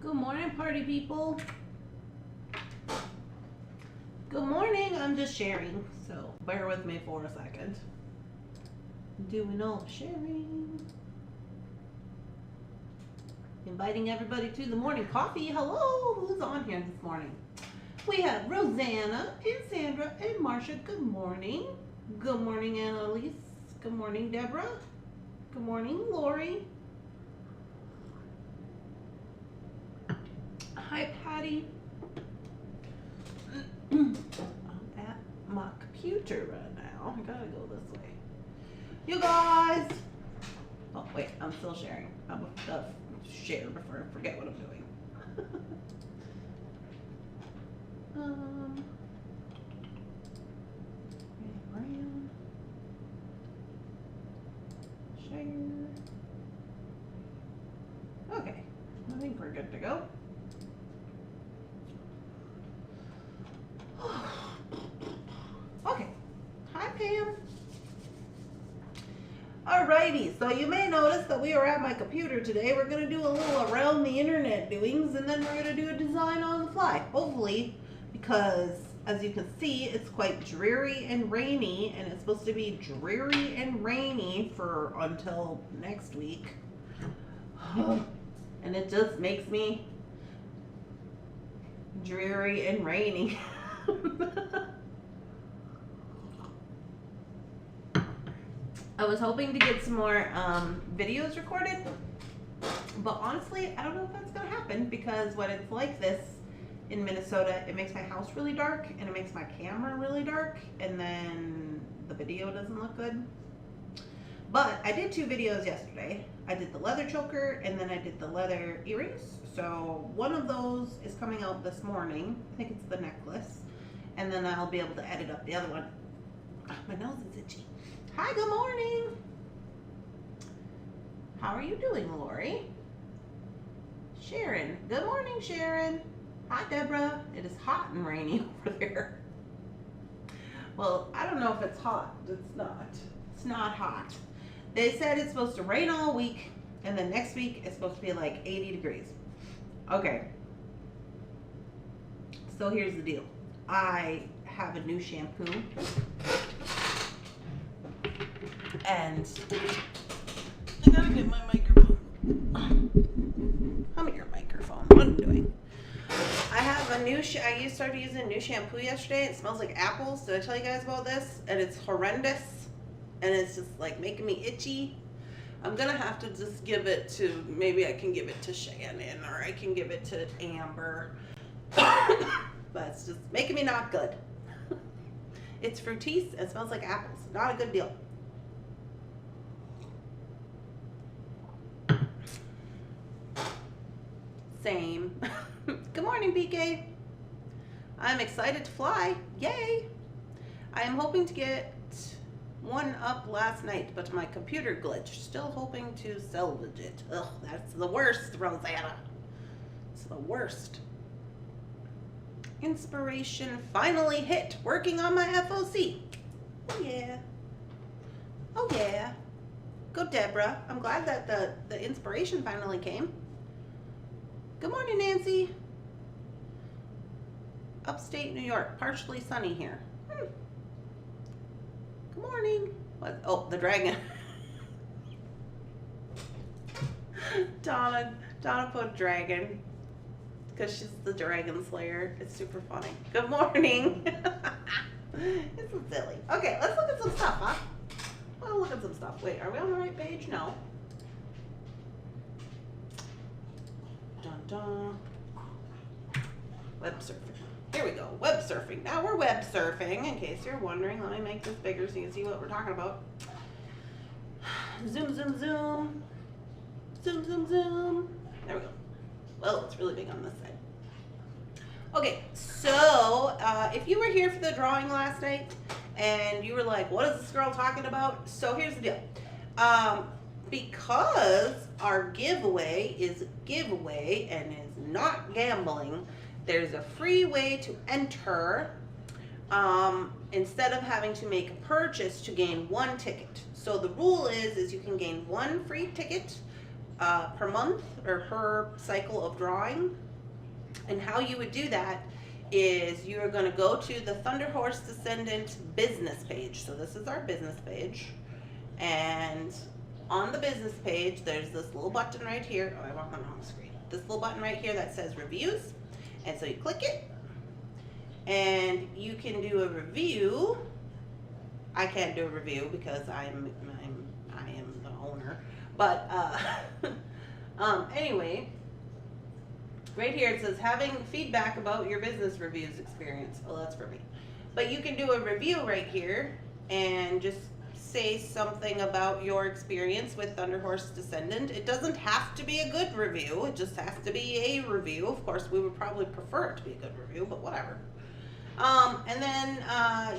Good morning, party people. Good morning. I'm just sharing, so bear with me for a second. Doing all the sharing. Inviting everybody to the morning coffee. Hello, who's on here this morning? We have Rosanna and Sandra and Marcia. Good morning. Good morning, Annalise. Good morning, Deborah. Good morning, Lori. Hi, Patty. I'm at my computer right now. I gotta go this way. You guys. Oh, wait, I'm still sharing. I'm gonna share before I forget what I'm doing. Brand. Share. Okay, I think we're good to go. Okay, hi Pam. Alrighty, so you may notice that we are at my computer today. We're going to do a little around the internet doings, and then we're going to do a design on the fly. Hopefully, because as you can see, it's quite dreary and rainy, and it's supposed to be dreary and rainy for until next week. And it just makes me dreary and rainy. I was hoping to get some more videos recorded, but honestly, I don't know if that's going to happen because when it's like this in Minnesota, it makes my house really dark and it makes my camera really dark, and then the video doesn't look good. But I did 2 videos yesterday. I did the leather choker and then I did the leather earrings. So one of those is coming out this morning. I think it's the necklace. And then I'll be able to edit up the other one. My nose is itchy. Hi, good morning. How are you doing, Lori? Sharon. Good morning, Sharon. Hi, Deborah. It is hot and rainy over there. Well, I don't know if it's hot. It's not. It's not hot. They said it's supposed to rain all week, and then next week it's supposed to be like 80 degrees. Okay. So here's the deal. I have a new shampoo. And I gotta get my microphone. Come here, microphone. What am I doing? I have a new I started using a new shampoo yesterday. It smells like apples. Did I tell you guys about this? And it's horrendous. And it's just like making me itchy. I'm gonna have to just give it to, maybe I can give it to Shannon or I can give it to Amber. But it's just making me not good. It's fructose and it smells like apples. Not a good deal. Same. Good morning, BK. I'm excited to fly. Yay! I am hoping to get one up last night, but my computer glitched. Still hoping to salvage it. Ugh, that's the worst, Rosanna. It's the worst. Inspiration finally hit. Working on my FOC. Oh yeah. Oh yeah. Go Deborah. I'm glad that the inspiration finally came. Good morning, Nancy. Upstate New York, partially sunny here. Good morning. What? Oh, the dragon. Donna put dragon because she's the dragon slayer. It's super funny. Good morning. It's so silly. Okay, let's look at some stuff, huh? Let's look at some stuff. Wait, are we on the right page? No. Dun dun. Web surfing. Here we go. Web surfing. Now we're web surfing. In case you're wondering, let me make this bigger so you can see what we're talking about. Zoom, zoom, zoom. Zoom, zoom, zoom. There we go. Well, it's really big on this side. Okay, so if you were here for the drawing last night and you were like, what is this girl talking about? So here's the deal. Because our giveaway is a giveaway and is not gambling, there's a free way to enter instead of having to make a purchase to gain 1 ticket. So the rule is you can gain 1 free ticket per month or per cycle of drawing. And how you would do that is you are going to go to the Thunderhorse Descendant business page. So this is our business page. And on the business page, there's this little button right here. Oh, I want the wrong screen. This little button right here that says reviews. And so you click it and you can do a review. I can't do a review because I am the owner. But anyway, right here it says having feedback about your business reviews experience. Oh, that's for me. But you can do a review right here and just say something about your experience with Thunderhorse Descendant. It doesn't have to be a good review. It just has to be a review. Of course, we would probably prefer it to be a good review, but whatever. And then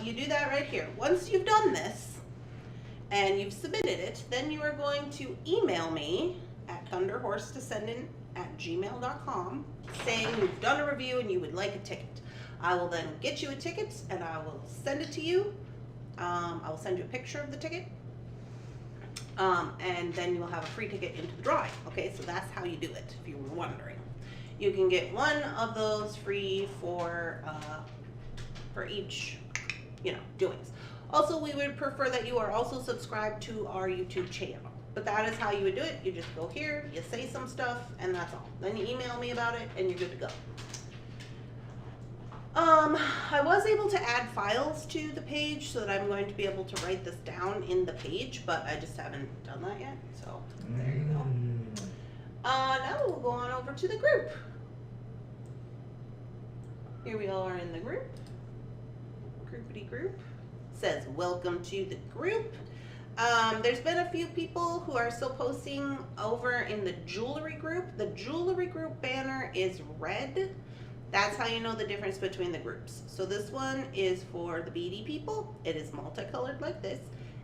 you do that right here. Once you've done this and you've submitted it, then you are going to email me at thunderhorsedescendant@gmail.com saying you've done a review and you would like a ticket. I will then get you a ticket and I will send it to you. I will send you a picture of the ticket. And then you will have a free ticket into the drawing. Okay, so that's how you do it, if you were wondering. You can get one of those free for each, doings. Also, we would prefer that you are also subscribed to our YouTube channel. But that is how you would do it. You just go here, you say some stuff, and that's all. Then you email me about it, and you're good to go. I was able to add files to the page so that I'm going to be able to write this down in the page, but I just haven't done that yet. So there you go. Now we'll go on over to the group. Here we are in the group. Groupity group. Says welcome to the group. There's been a few people who are still posting over in the jewelry group. The jewelry group banner is red. That's how you know the difference between the groups. So this one is for the beady people. It is multicolored like this.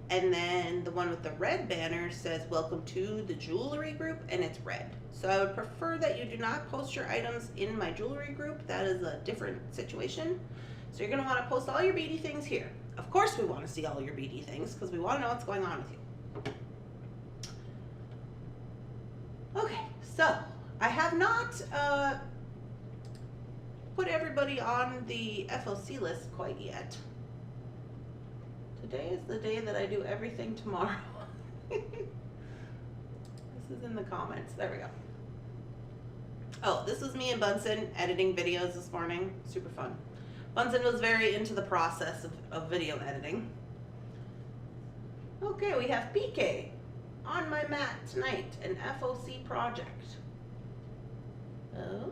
And then the one with the red banner says welcome to the jewelry group, and it's red. So I would prefer that you do not post your items in my jewelry group. That is a different situation. So you're gonna wanna post all your beady things here. Of course we wanna see all your beady things because we wanna know what's going on with you. Okay, so I have not put everybody on the FOC list quite yet. Today is the day that I do everything tomorrow. This is in the comments. There we go. Oh, this was me and Bunsen editing videos this morning. Super fun. Bunsen was very into the process of video editing. Okay, we have PK on my mat tonight, an FOC project. Oh.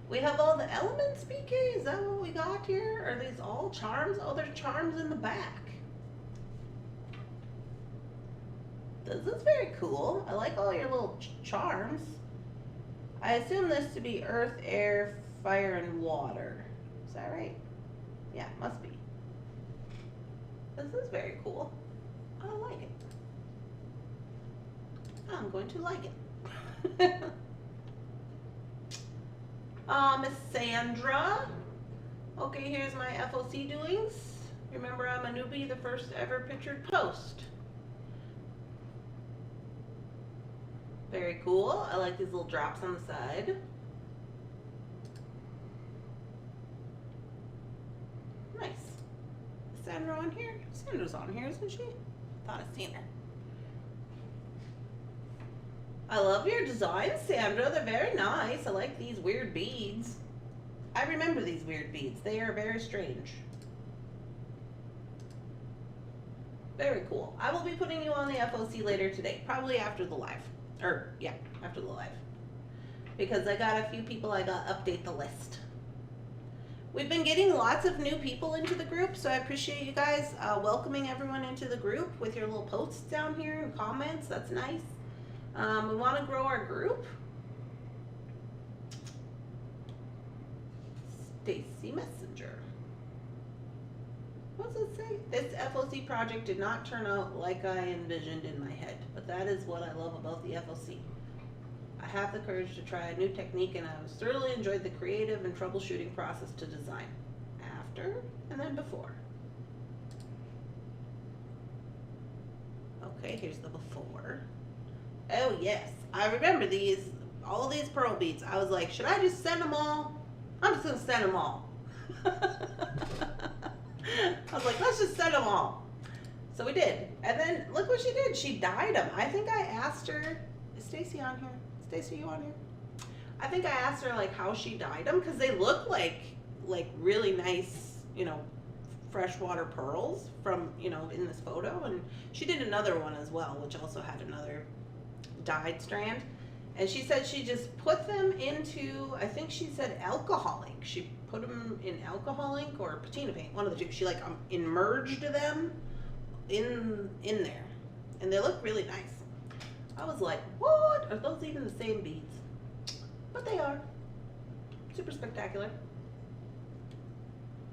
We have all the elements, PK? Is that what we got here? Are these all charms? Oh, there's charms in the back. This is very cool. I like all your little charms. I assume this to be earth, air, fire, and water. Is that right? Yeah, it must be. This is very cool. I like it. I'm going to like it. Miss Sandra. Okay, here's my FOC doings. Remember, I'm a newbie, the first ever pictured post. Very cool. I like these little drops on the side. Nice. Is Sandra on here? Sandra's on here, isn't she? Thought I'd seen her. I love your designs, Sandra. They're very nice. I like these weird beads. I remember these weird beads. They are very strange. Very cool. I will be putting you on the FOC later today, probably after the live. After the live. Because I got a few people I got update the list. We've been getting lots of new people into the group, so I appreciate you guys welcoming everyone into the group with your little posts down here and comments. That's nice. We want to grow our group. Stacy Messenger. What does it say? This FOC project did not turn out like I envisioned in my head, but that is what I love about the FOC. I have the courage to try a new technique, and I was thoroughly enjoyed the creative and troubleshooting process to design. After and then before. Okay, here's the before. Oh yes, I remember these, all these pearl beads. I was like, should I just send them all? I'm just gonna send them all. I was like, let's just send them all. So we did. And then look what she did. She dyed them. I think I asked her, is Stacy on here? Stacy, you on here? I think I asked her like how she dyed them because they look like really nice, you know, freshwater pearls from, you know, in this photo. And she did another one as well, which also had another dyed strand. And she said she just put them into, I think she said alcohol ink. She put them in alcohol ink or patina paint, one of the two. She like immersed them in there, and they look really nice. I was like, what? Are those even the same beads? But they are. Super spectacular.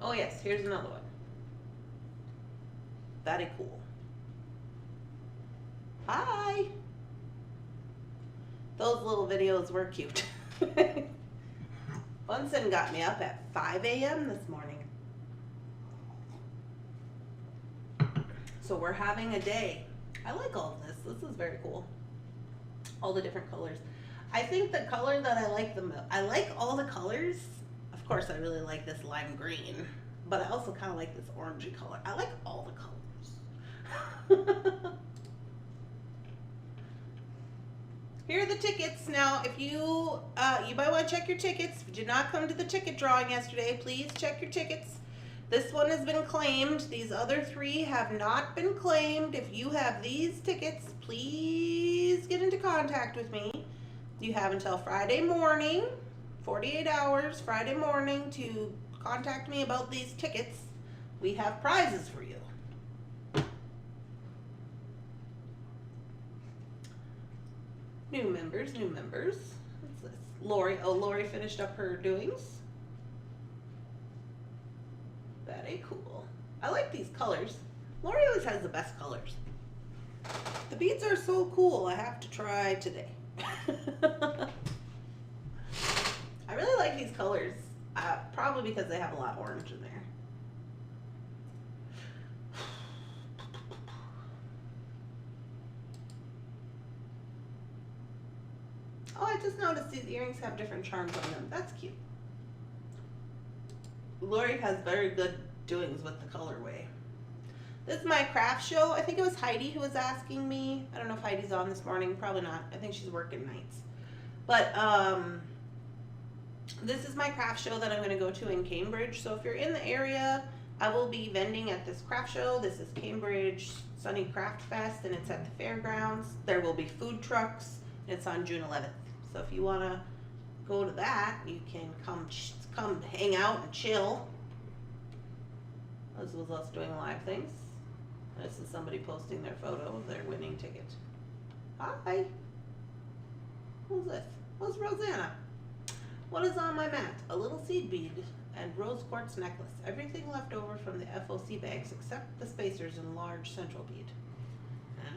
Oh yes, here's another one. Very cool. Hi. Those little videos were cute. Bunsen got me up at 5 a.m. this morning. So we're having a day. I like all of this. This is very cool. All the different colors. I think the color that I like the most, I like all the colors. Of course, I really like this lime green, but I also kind of like this orangey color. I like all the colors. Here are the tickets. Now, if you might want to check your tickets. If you did not come to the ticket drawing yesterday, please check your tickets. This one has been claimed. These other 3 have not been claimed. If you have these tickets, please get into contact with me. You have until Friday morning, 48 hours, Friday morning, to contact me about these tickets. We have prizes for you. New members, new members. What's this? Lori. Oh, Lori finished up her doings. Very cool. I like these colors. Lori always has the best colors. The beads are so cool. I have to try today. I really like these colors. Probably because they have a lot of orange in there. Oh, I just noticed these earrings have different charms on them. That's cute. Lori has very good doings with the colorway. This is my craft show. I think it was Heidi who was asking me. I don't know if Heidi's on this morning. Probably not. I think she's working nights. But this is my craft show that I'm going to go to in Cambridge. So if you're in the area, I will be vending at this craft show. This is Cambridge Sunny Craft Fest, and it's at the fairgrounds. There will be food trucks. It's on June 11th. So if you want to go to that, you can come hang out and chill. This was us doing live things. This is somebody posting their photo of their winning ticket. Hi. Who's this? Who's Rosanna? What is on my mat? A little seed bead and rose quartz necklace. Everything left over from the FOC bags except the spacers and large central bead.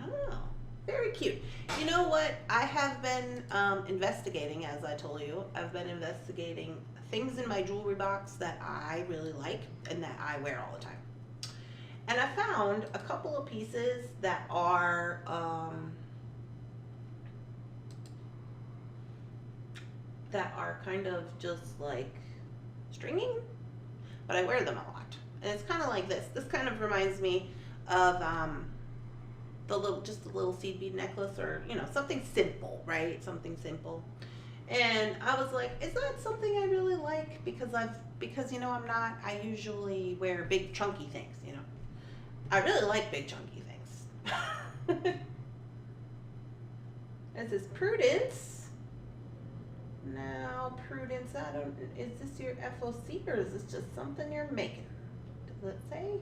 Oh, very cute. You know what? I have been investigating, as I told you. I've been investigating things in my jewelry box that I really like and that I wear all the time. And I found a couple of pieces that are kind of just like stringing, but I wear them a lot. And it's kind of like this. This kind of reminds me of just a little seed bead necklace, or you know, something simple, right? Something simple. And I was like, is that something I really like? Because you know, I usually wear big chunky things, you know. I really like big chunky things. This is Prudence. Now, Prudence, is this your FOC or is this just something you're making? Does it say?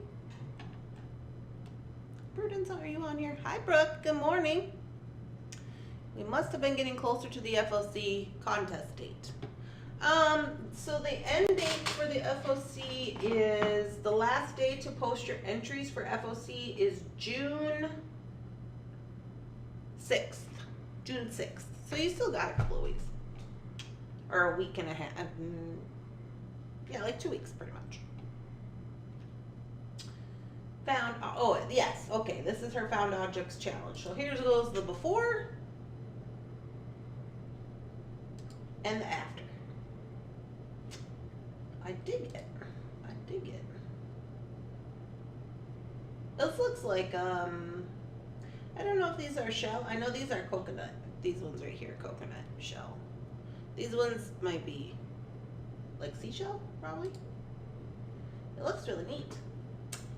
Prudence, are you on here? Hi, Brooke. Good morning. We must have been getting closer to the FOC contest date. So the end date for the FOC is, the last day to post your entries for FOC is June 6th. June 6th. So you still got a couple of weeks. Or a week and a half. Yeah, like 2 weeks pretty much. Found, oh, yes, okay, this is her found objects challenge. So here goes the before and the after. I dig it. I dig it. This looks like, I don't know if these are shell. I know these are coconut. These ones right here, coconut shell. These ones might be like seashell, probably. It looks really neat.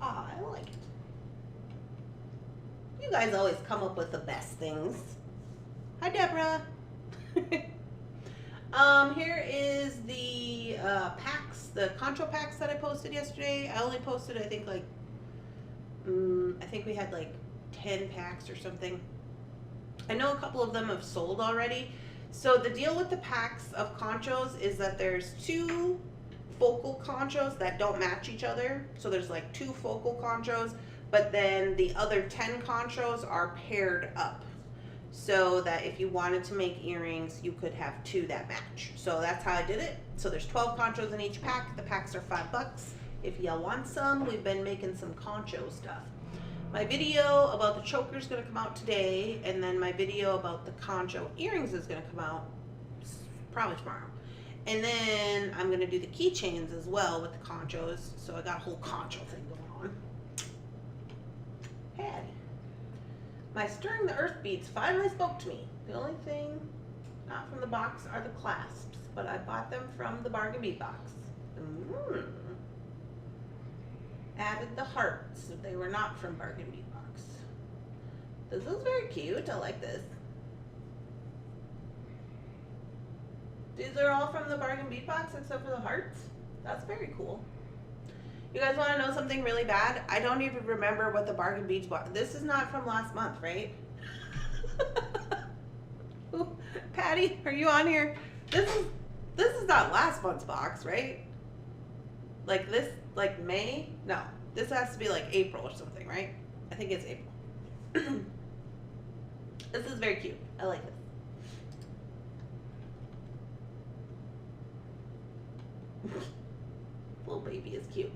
Ah, I like it. You guys always come up with the best things. Hi, Deborah. Here is the packs, the concho packs that I posted yesterday. I only posted, I think, like, I think we had like 10 packs or something. I know a couple of them have sold already. So the deal with the packs of conchos is that there's 2 focal conchos that don't match each other. So there's like 2 focal conchos, but then the other 10 conchos are paired up. So that if you wanted to make earrings, you could have 2 that match. So that's how I did it. So there's 12 conchos in each pack. The packs are $5. If y'all want some, we've been making some concho stuff. My video about the choker is going to come out today, and then my video about the concho earrings is going to come out probably tomorrow. And then I'm going to do the keychains as well with the conchos, so I got a whole concho thing going on. Hey, my Stirring the Earth beads finally spoke to me. The only thing not from the box are the clasps, but I bought them from the bargain bead box. Added the hearts if they were not from bargain bead box. This is very cute. I like this. These are all from the bargain bead box except for the hearts. That's very cool. You guys want to know something really bad? I don't even remember what the bargain beads box. This is not from last month, right? Ooh, Patty, are you on here? This is not last month's box, right? Like this, like May? No, this has to be like April or something, right? I think it's April. This is very cute. I like this. Little baby is cute.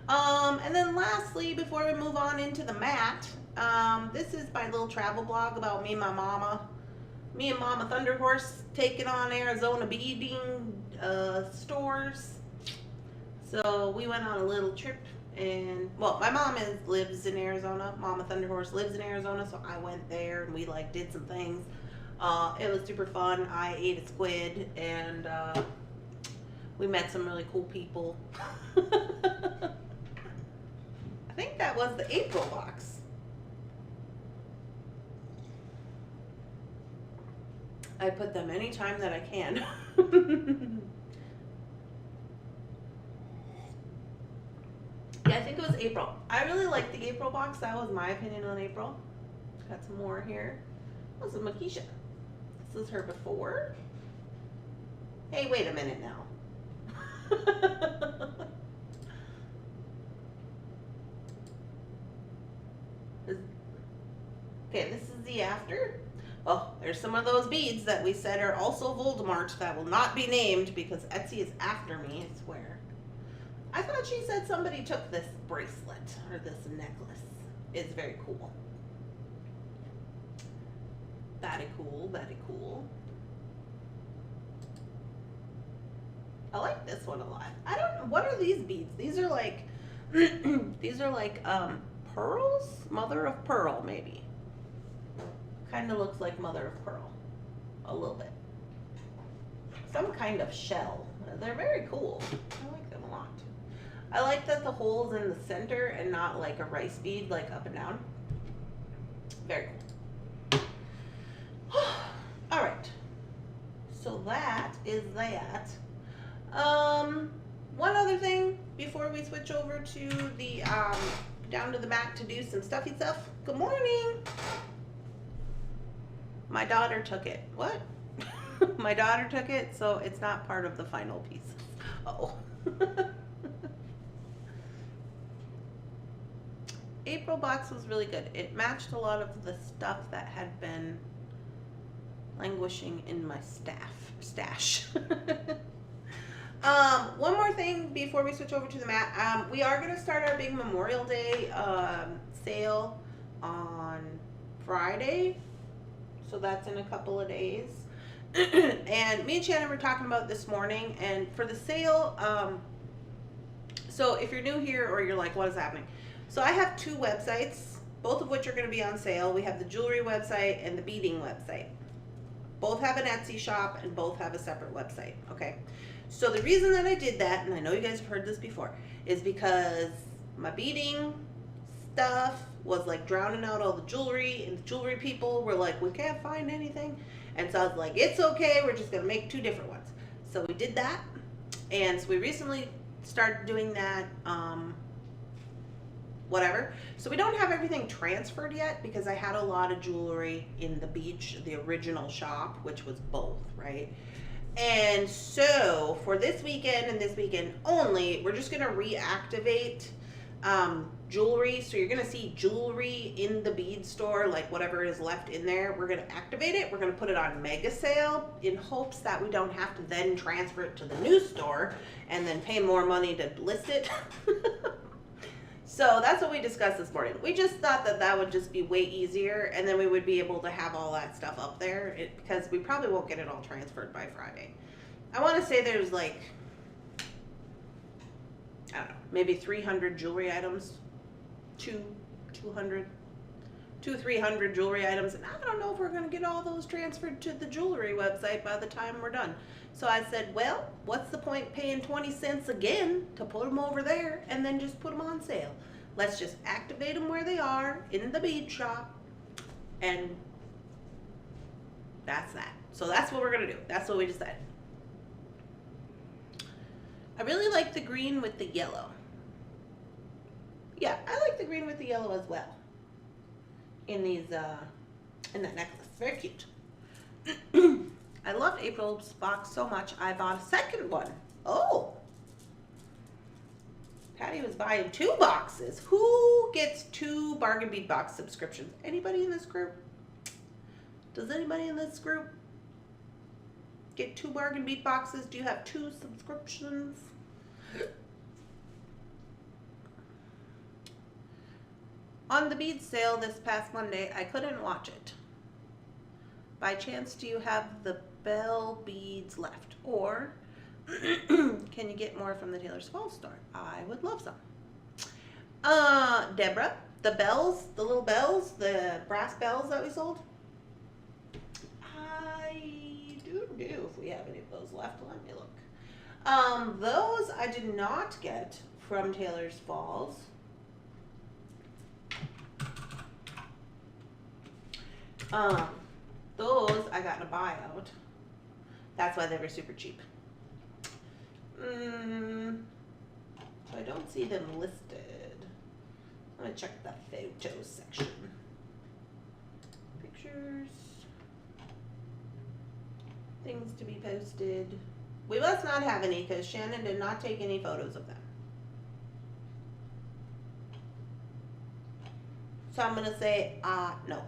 And then lastly, before we move on into the mat, this is my little travel blog about me and my mama. Me and Mama Thunderhorse taking on Arizona beading stores. So we went on a little trip, and well, my mom lives in Arizona. Mama Thunderhorse lives in Arizona, so I went there and we like did some things. It was super fun. I ate a squid, and we met some really cool people. I think that was the April box. I put them anytime that I can. Yeah, I think it was April. I really like the April box. That was my opinion on April. Got some more here. This is Makisha. This is her before. Hey, wait a minute now. Okay, this is the after. Well, there's some of those beads that we said are also Voldemort that will not be named because Etsy is after me, I swear. I thought she said somebody took this bracelet or this necklace. It's very cool. Very cool, very cool. I like this one a lot. I don't know, what are these beads? These are like, these are like pearls? Mother of pearl, maybe. Kind of looks like mother of pearl. A little bit. Some kind of shell. They're very cool. I like them a lot. I like that the hole's in the center and not like a rice bead, like up and down. Very cool. All right. So that is that. One other thing before we switch over to the down to the mat to do some stuffy stuff. Good morning. My daughter took it. What? My daughter took it, so it's not part of the final piece. Uh-oh. April box was really good. It matched a lot of the stuff that had been languishing in my stash. One more thing before we switch over to the mat. We are going to start our big Memorial Day sale on Friday. So that's in a couple of days. And me and Shannon were talking about this morning. And for the sale, so if you're new here or you're like, what is happening? So I have two websites, both of which are going to be on sale. We have the jewelry website and the beading website. Both have an Etsy shop and both have a separate website. Okay. So the reason that I did that, and I know you guys have heard this before, is because my beading stuff was like drowning out all the jewelry, and the jewelry people were like, we can't find anything. And so I was like, it's okay, we're just gonna make two different ones. So we did that, and so we recently started doing that, whatever. So we don't have everything transferred yet because I had a lot of jewelry in the beach, the original shop, which was both, right? And so for this weekend and this weekend only, we're just gonna reactivate jewelry. So you're gonna see jewelry in the bead store, like whatever is left in there. We're gonna activate it. We're gonna put it on mega sale in hopes that we don't have to then transfer it to the new store and then pay more money to list it. So that's what we discussed this morning. We just thought that that would just be way easier, and then we would be able to have all that stuff up there because we probably won't get it all transferred by Friday. I want to say there's like, I don't know, maybe 300 jewelry items, 300 jewelry items, and I don't know if we're going to get all those transferred to the jewelry website by the time we're done. So I said, well, what's the point paying 20 cents again to put them over there and then just put them on sale? Let's just activate them where they are in the bead shop, and that's that. So that's what we're going to do. That's what we decided. I really like the green with the yellow. Yeah, I like the green with the yellow as well. In these, in that necklace. Very cute. I loved April's box so much, I bought a second one. Oh. Patty was buying 2 boxes. Who gets 2 bargain bead box subscriptions? Anybody in this group? Does anybody in this group get 2 bargain bead boxes? Do you have 2 subscriptions? On the bead sale this past Monday, I couldn't watch it. By chance, do you have the bell beads left? Or can you get more from the Taylor's Falls store? I would love some. Deborah, the bells, the little bells, the brass bells that we sold. I do if we have any of those left. Let me look. Those I did not get from Taylor's Falls. Those I got in a buyout. That's why they were super cheap. So I don't see them listed. Let me check the photos section. Pictures. Things to be posted. We must not have any because Shannon did not take any photos of them. So I'm going to say, no.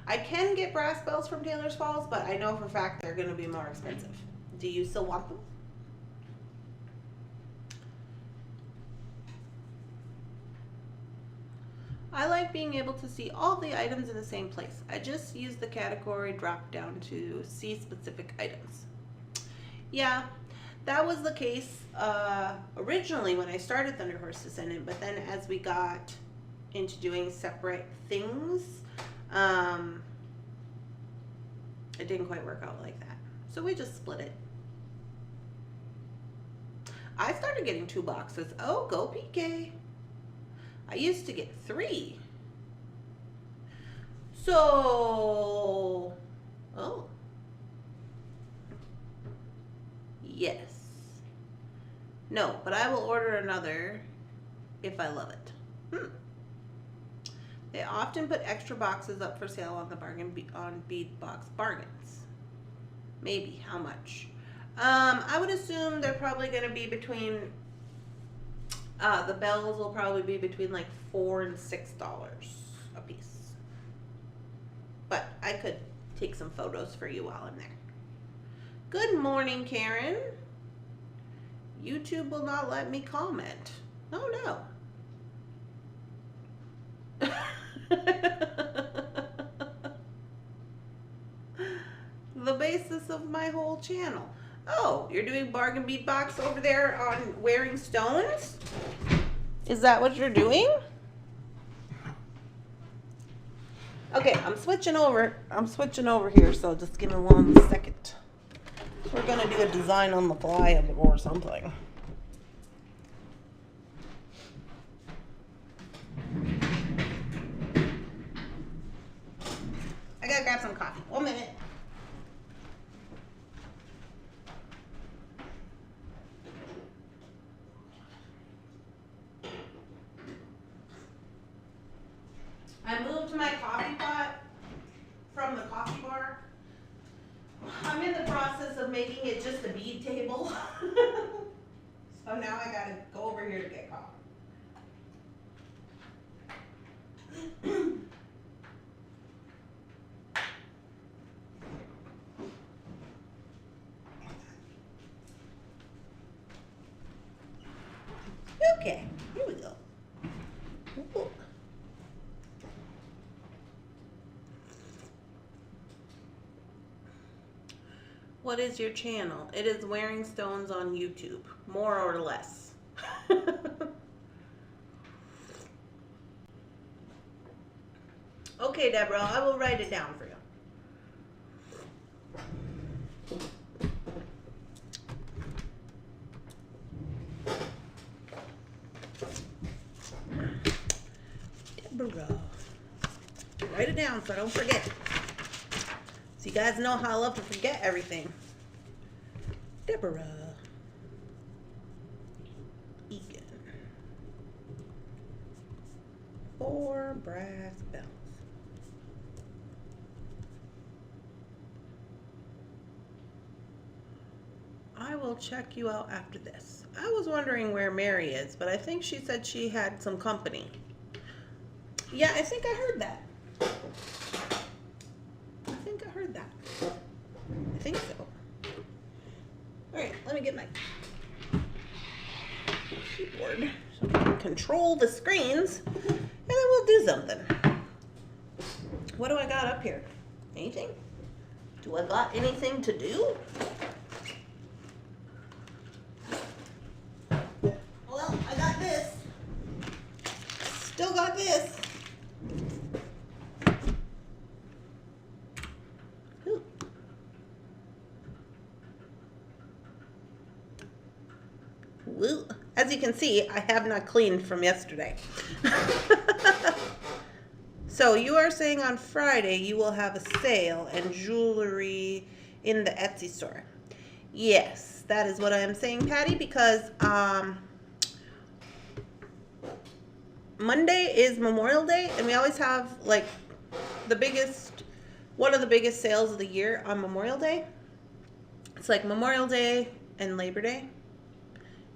I can get brass bells from Taylor's Falls, but I know for a fact they're going to be more expensive. Do you still want them? I like being able to see all the items in the same place. I just use the category drop down to see specific items. Yeah, that was the case originally when I started Thunderhorse Descendant, but then as we got into doing separate things, it didn't quite work out like that. So we just split it. I started getting 2 boxes. Oh, go PK. I used to get 3. So, oh. Yes. No, but I will order another if I love it. They often put extra boxes up for sale on the on Bead Box Bargains. Maybe. How much? I would assume they're probably going to be between, the bells will probably be between like $4 and $6 a piece. But I could take some photos for you while I'm there. Good morning, Karen. YouTube will not let me comment. Oh no. The basis of my whole channel. Oh, you're doing bargain bead box over there on wearing stones? Is that what you're doing? Okay, I'm switching over here, so just give me 1 second. We're gonna do a design on the fly or something. I gotta grab some coffee. 1 minute. I moved my coffee pot from the coffee bar. I'm in the process of making it just a bead table. So now I gotta go over here to get coffee. Okay, here we go. Ooh. What is your channel? It is Wearing Stones on YouTube, more or less. Okay, Deborah, I will write it down for you. Deborah. Write it down so I don't forget. So you guys know how I love to forget everything. Deborah. Egan. 4 brass bells. I will check you out after this. I was wondering where Mary is, but I think she said she had some company. Yeah, I think I heard that. I think so. Alright, let me get my keyboard so I can control the screens, and then we'll do something. What do I got up here? Anything? Do I got anything to do? Well, I got this. Still got this. As you can see, I have not cleaned from yesterday. So you are saying on Friday you will have a sale and jewelry in the Etsy store. Yes, that is what I am saying, Patty, because Monday is Memorial Day, and we always have like one of the biggest sales of the year on Memorial Day. It's like Memorial Day and Labor Day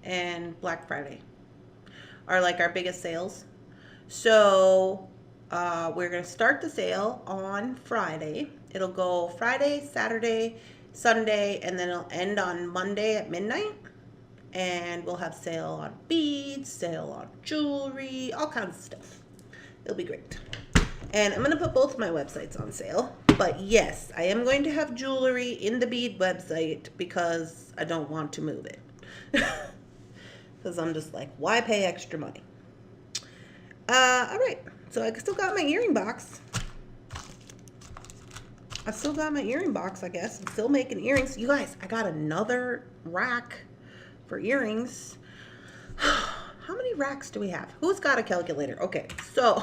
and Black Friday are like our biggest sales. So we're going to start the sale on Friday. It'll go Friday, Saturday, Sunday, and then it'll end on Monday at midnight. And we'll have sale on beads, sale on jewelry, all kinds of stuff. It'll be great. And I'm going to put both of my websites on sale. But yes, I am going to have jewelry in the bead website because I don't want to move it. Because I'm just like, why pay extra money? All right. So I still got my earring box. I guess. I'm still making earrings. You guys, I got another rack for earrings. How many racks do we have? Who's got a calculator? Okay, so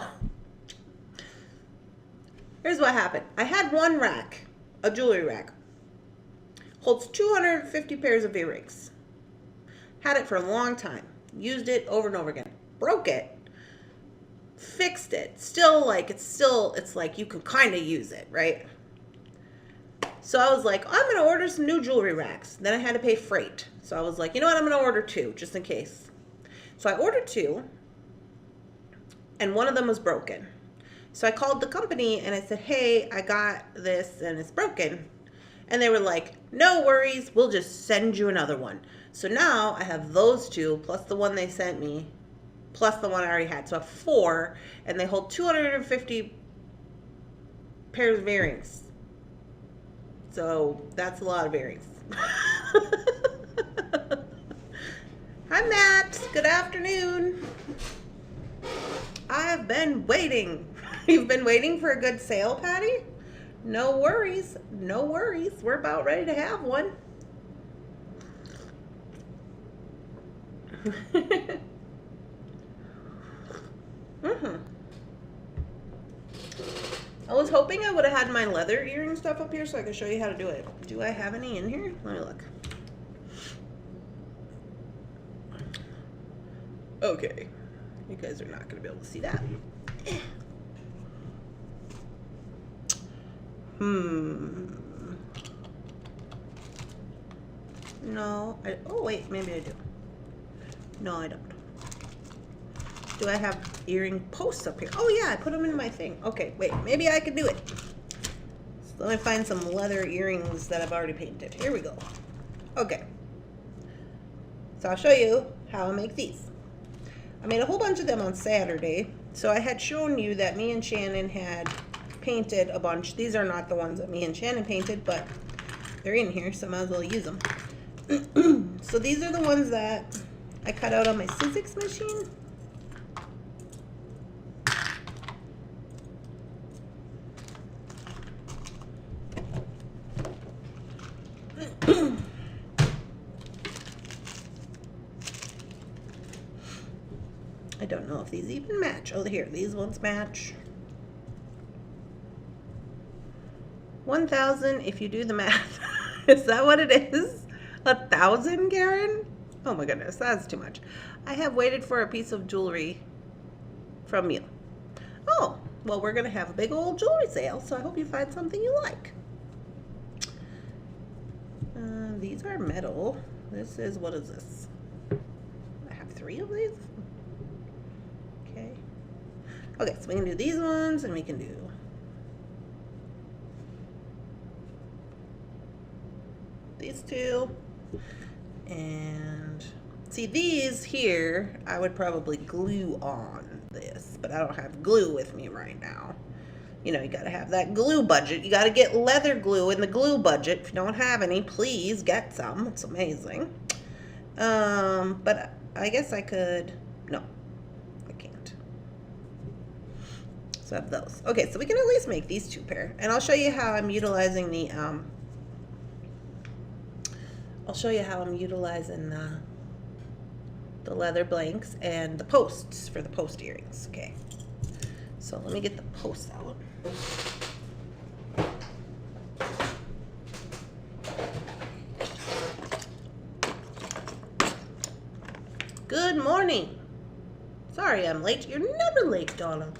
here's what happened. I had one rack, a jewelry rack. Holds 250 pairs of earrings. Had it for a long time. Used it over and over again. Broke it. Fixed it. It's like you can kind of use it, right? So I was like, I'm going to order some new jewelry racks. Then I had to pay freight. So I was like, you know what? I'm going to order 2 just in case. So I ordered 2 and one of them was broken. So I called the company and I said, hey, I got this and it's broken. And they were like, no worries, we'll just send you another one. So now I have those two, plus the one they sent me, plus the one I already had. So I have 4, and they hold 250 pairs of earrings. So that's a lot of earrings. Hi, Matt. Good afternoon. I have been waiting. You've been waiting for a good sale, Patty? No worries. No worries. We're about ready to have one. I was hoping I would have had my leather earring stuff up here so I could show you how to do it. Do I have any in here? Let me look. Okay. You guys are not going to be able to see that. No. Oh, wait. Maybe I do. No, I don't. Do I have earring posts up here? Oh, yeah. I put them in my thing. Okay. Wait. Maybe I could do it. So let me find some leather earrings that I've already painted. Here we go. Okay. So I'll show you how I make these. I made a whole bunch of them on Saturday. So I had shown you that me and Shannon had painted a bunch. These are not the ones that me and Shannon painted, but they're in here, so I might as well use them. So these are the ones that I cut out on my Sizzix machine. I don't know if these even match. Oh, here, these ones match. 1,000 if you do the math. Is that what it is? 1,000, Karen? Oh my goodness, that's too much. I have waited for a piece of jewelry from you. Oh, well, we're going to have a big old jewelry sale, so I hope you find something you like. These are metal. This is, what is this? I have 3 of these? Okay, so we can do these ones, and we can do these 2. And see, these here, I would probably glue on this, but I don't have glue with me right now. You know, you gotta have that glue budget. You gotta get leather glue in the glue budget. If you don't have any, please get some. It's amazing. But I guess I could, no. So I have those. Okay, so we can at least make these 2 pair. And I'll show you how I'm utilizing the the leather blanks and the posts for the post earrings. Okay. So let me get the posts out. Good morning. Sorry I'm late. You're never late, Donna.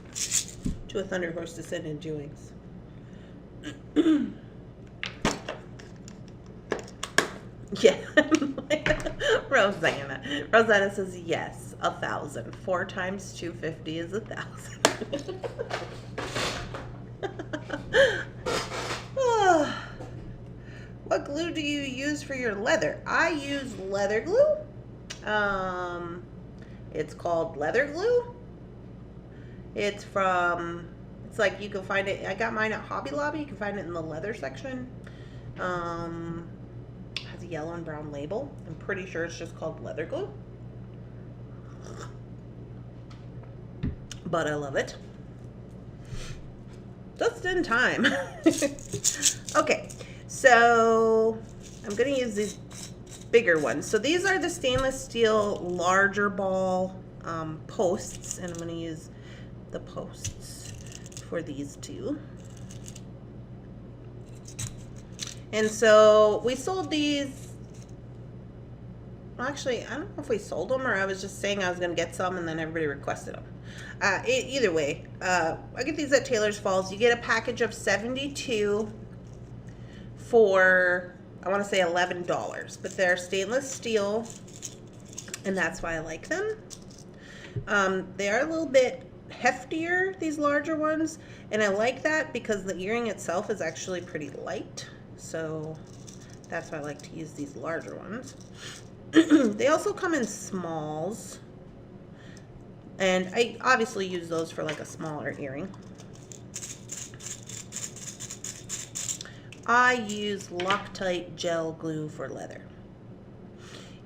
To a Thunderhorse Descendant viewings. Yeah. Rosanna says yes, 1,000. 4 times 250 is 1,000. What glue do you use for your leather? I use leather glue. It's called leather glue. It's like you can find it, I got mine at Hobby Lobby. You can find it in the leather section. Has a yellow and brown label. I'm pretty sure it's just called leather glue. But I love it. Just in time. Okay, so I'm going to use these bigger ones. So these are the stainless steel larger ball posts, and I'm going to use the posts for these 2. And so we sold these, actually I don't know if we sold them or I was just saying I was gonna get some and then everybody requested them. Either way, I get these at Taylor's Falls. You get a package of 72 for, I want to say $11, but they're stainless steel and that's why I like them. They are a little bit heftier, these larger ones, and I like that because the earring itself is actually pretty light. So that's why I like to use these larger ones. They also come in smalls. And I obviously use those for like a smaller earring. I use Loctite gel glue for leather.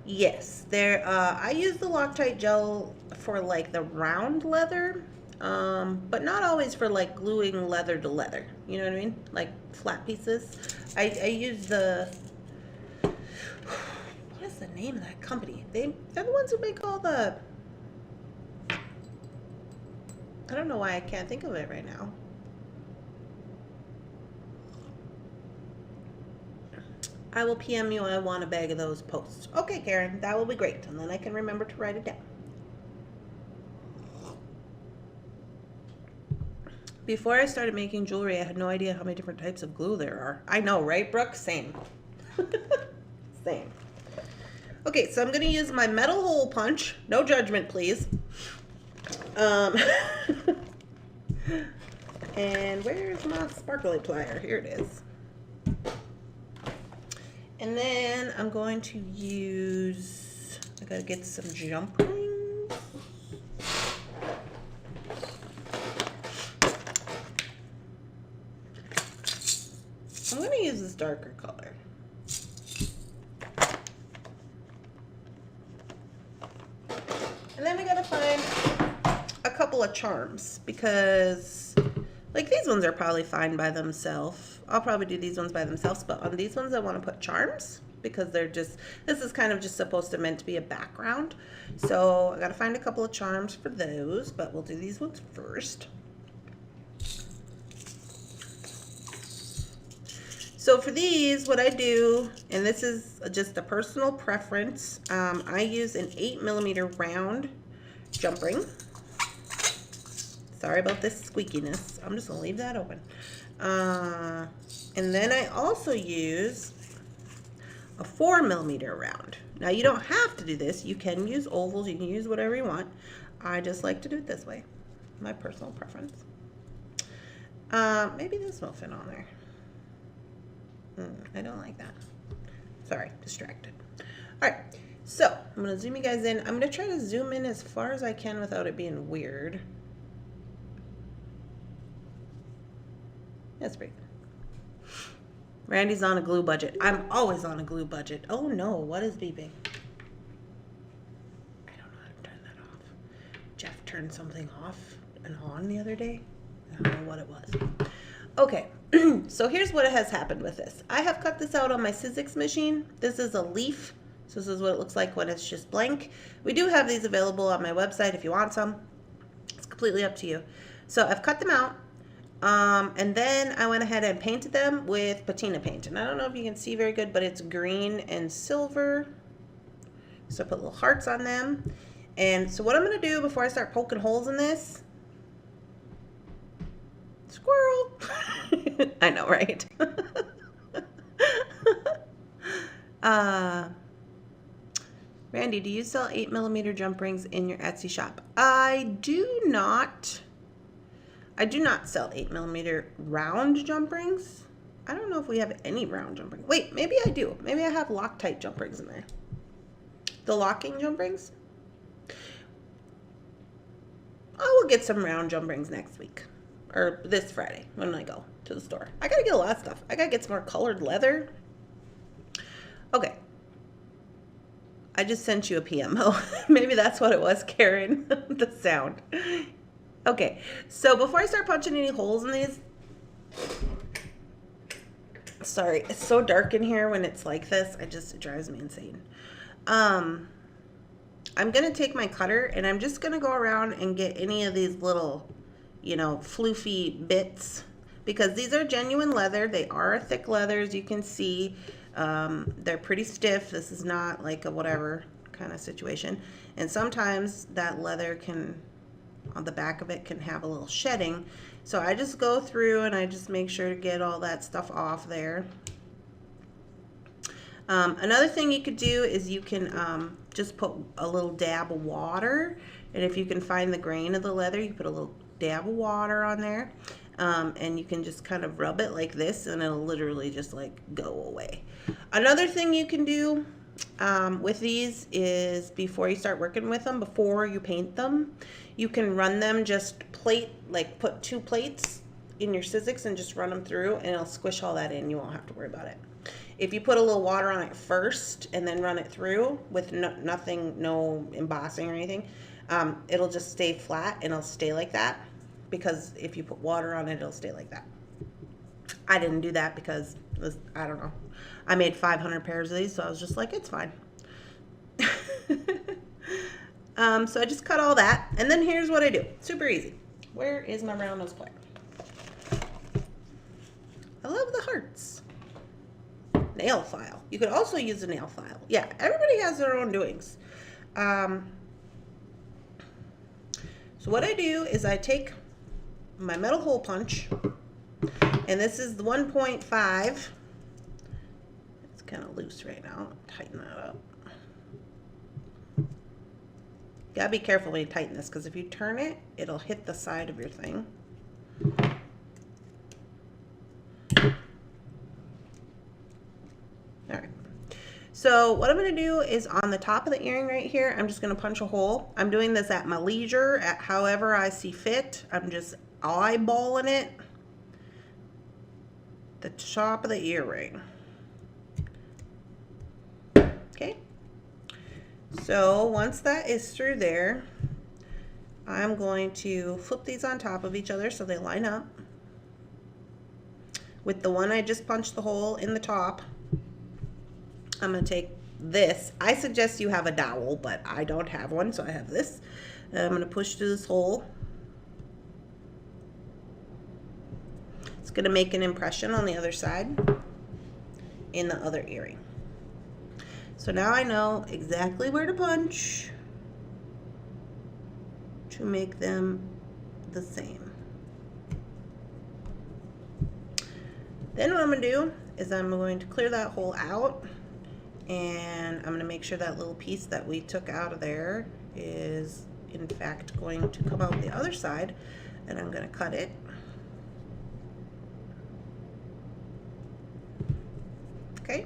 Yes, I use the Loctite gel for like the round leather, but not always for like gluing leather to leather. You know what I mean? Like flat pieces. I use the, what is the name of that company? They're the ones who make all the, I don't know why I can't think of it right now. I will PM you. I want a bag of those posts. Okay, Karen, that will be great. And then I can remember to write it down. Before I started making jewelry, I had no idea how many different types of glue there are. I know, right, Brooke? Same. Same. Okay, so I'm going to use my metal hole punch. No judgment, please. And where's my sparkly plier? Here it is. And then I'm going to use, I gotta get some jump rings. I'm gonna use this darker color. And then we gotta find a couple of charms because like these ones are probably fine by themselves. I'll probably do these ones by themselves, but on these ones I want to put charms because they're just, this is kind of just supposed to meant to be a background. So I got to find a couple of charms for those, but we'll do these ones first. So for these, what I do, and this is just a personal preference, I use an 8mm round jump ring. Sorry about this squeakiness. I'm just gonna leave that open. And then I also use a 4mm round. Now you don't have to do this. You can use ovals. You can use whatever you want. I just like to do it this way. My personal preference. Maybe this will fit on there. I don't like that. Sorry, distracted. All right, so I'm gonna zoom you guys in. I'm gonna try to zoom in as far as I can without it being weird. That's pretty good. Randy's on a glue budget. I'm always on a glue budget. Oh no, what is beeping? I don't know how to turn that off. Jeff turned something off and on the other day. I don't know what it was. Okay, so here's what has happened with this. I have cut this out on my Sizzix machine. This is a leaf. So this is what it looks like when it's just blank. We do have these available on my website if you want some. It's completely up to you. So I've cut them out. And then I went ahead and painted them with patina paint. And I don't know if you can see very good, but it's green and silver. So I put little hearts on them. And so what I'm going to do before I start poking holes in this, squirrel. I know, right? Randy, do you sell 8mm jump rings in your Etsy shop? I do not. I do not sell 8mm round jump rings. I don't know if we have any round jump rings. Wait, maybe I do. Maybe I have Loctite jump rings in there. The locking jump rings. I will get some round jump rings next week. Or this Friday when I go to the store. I gotta get a lot of stuff. I gotta get some more colored leather. Okay. I just sent you a PMO. Maybe that's what it was, Karen. The sound. Okay, so before I start punching any holes in these, sorry, it's so dark in here when it's like this. It drives me insane. I'm gonna take my cutter and I'm just gonna go around and get any of these little, you know, floofy bits because these are genuine leather. They are thick leather, as you can see. They're pretty stiff. This is not like a whatever kind of situation. And sometimes that leather can, on the back of it, can have a little shedding. So I just go through and I just make sure to get all that stuff off there. Another thing you could do is you can just put a little dab of water. And if you can find the grain of the leather, you put a little dab of water on there. And you can just kind of rub it like this and it'll literally just like go away. Another thing you can do with these is before you start working with them, before you paint them, you can run them just like put 2 plates in your Sizzix and just run them through and it'll squish all that in. You won't have to worry about it. If you put a little water on it first and then run it through with nothing, no embossing or anything, it'll just stay flat and it'll stay like that, because if you put water on it, it'll stay like that. I didn't do that because I don't know. I made 500 pairs of these, so I was just like, it's fine. So I just cut all that, and then here's what I do. Super easy. Where is my round nose plier? I love the hearts. Nail file. You could also use a nail file. Yeah, everybody has their own doings. So what I do is I take my metal hole punch, and this is the 1.5. It's kind of loose right now. Tighten that up. You gotta be careful when you tighten this, because if you turn it, it'll hit the side of your thing. Alright. So what I'm going to do is on the top of the earring right here, I'm just going to punch a hole. I'm doing this at my leisure, at however I see fit. I'm just eyeballing it. The top of the earring. Okay. So once that is through there, I'm going to flip these on top of each other so they line up. With the one I just punched the hole in the top, I'm going to take this. I suggest you have a dowel, but I don't have one, so I have this. And I'm going to push through this hole. It's going to make an impression on the other side in the other earring. So now I know exactly where to punch to make them the same. Then what I'm going to do is I'm going to clear that hole out, and I'm going to make sure that little piece that we took out of there is in fact going to come out the other side, and I'm going to cut it. Okay.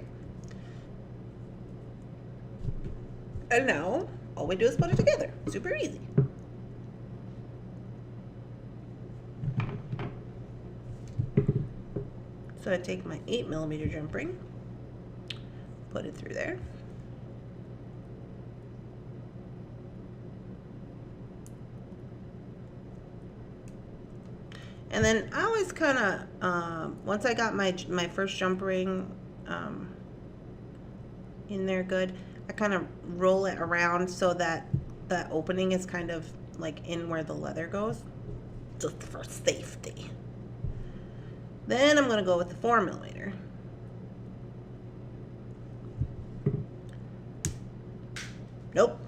And now all we do is put it together. Super easy. So I take my 8mm jump ring, put it through there. And then I always kind of, once I got my first jump ring in there good, I kind of roll it around so that the opening is kind of like in where the leather goes, just for safety. Then I'm going to go with the 4mm. Nope.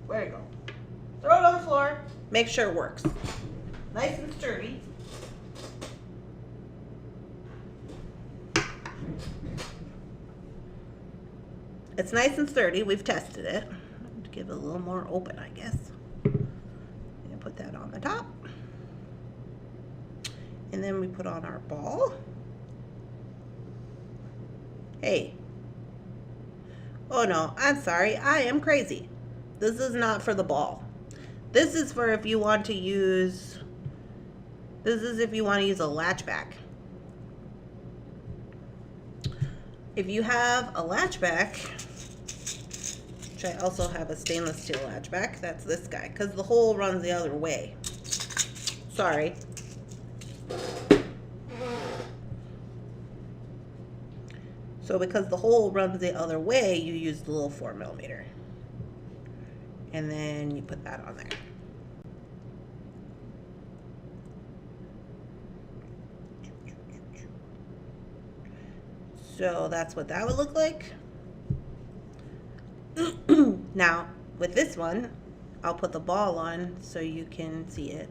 Where you go? Throw it on the floor. Make sure it works. Nice and sturdy. It's nice and sturdy. We've tested it. To give it a little more open, I guess. And put that on the top. And then we put on our ball. Hey. Oh no, I'm sorry. I am crazy. This is not for the ball. This is for if you want to use, this is if you want to use a latchback. If you have a latchback, which I also have a stainless steel latchback, that's this guy, because the hole runs the other way. Sorry. So because the hole runs the other way, you use the little 4mm. And then you put that on there. So that's what that would look like. Now, with this one, I'll put the ball on so you can see it.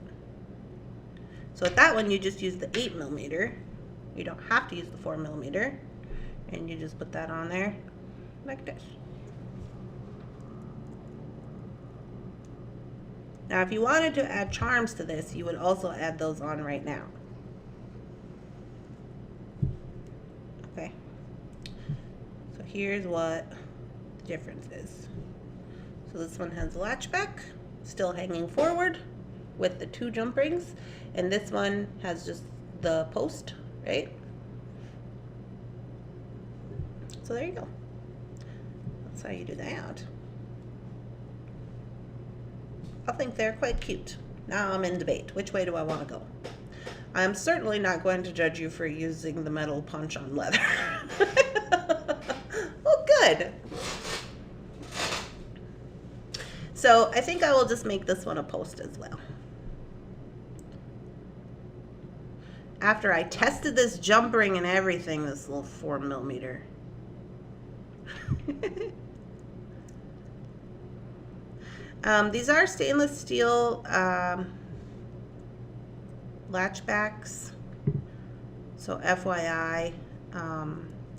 So with that one, you just use the 8mm. You don't have to use the 4mm. And you just put that on there like this. Now, if you wanted to add charms to this, you would also add those on right now. Okay. So here's what the difference is. So this one has a latch back, still hanging forward with the 2 jump rings, and this one has just the post, right? So there you go. That's how you do that. I think they're quite cute. Now I'm in debate. Which way do I want to go? I'm certainly not going to judge you for using the metal punch on leather. Well, good. So I think I will just make this one a post as well. After I tested this jump ring and everything, this little 4mm. These are stainless steel latchbacks, so FYI,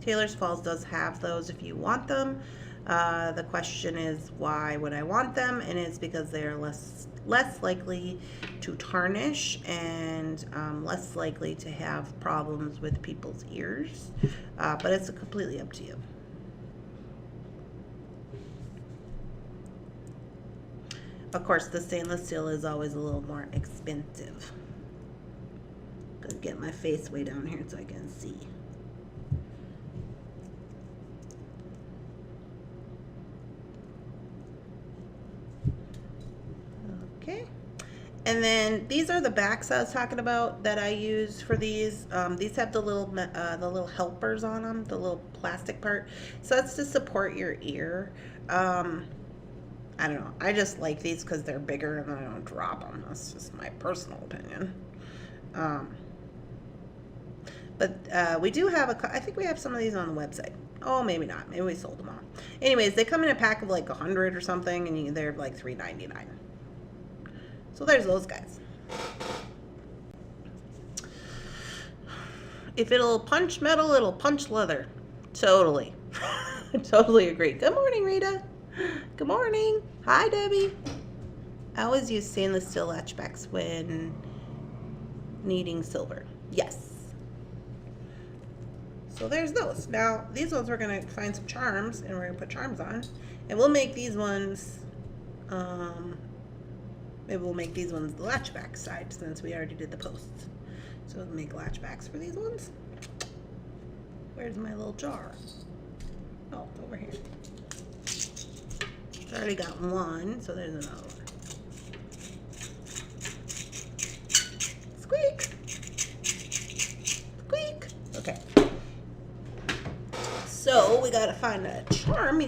Taylor's Falls does have those if you want them. The question is, why would I want them? And it's because they're less likely to tarnish and less likely to have problems with people's ears, but it's completely up to you. Of course, the stainless steel is always a little more expensive. Gonna get my face way down here so I can see. Okay. And then these are the backs I was talking about that I use for these. These have the little helpers on them, the little plastic part. So that's to support your ear. I don't know. I just like these because they're bigger and I don't drop them. That's just my personal opinion. But we do have I think we have some of these on the website. Oh, maybe not. Maybe we sold them all. Anyways, they come in a pack of like 100 or something, and they're like $3.99. So there's those guys. If it'll punch metal, it'll punch leather. Totally. Totally agree. Good morning, Rita. Good morning. Hi, Debbie. I always use stainless steel latchbacks when needing silver. Yes. So there's those. Now, these ones we're going to find some charms, and we're going to put charms on. And we'll make these ones, maybe we'll make these ones the latchback side, since we already did the posts. So we'll make latchbacks for these ones. Where's my little jar? Oh, it's over here. I already got one, so there's another one. Squeak! Squeak! Okay. So we gotta find a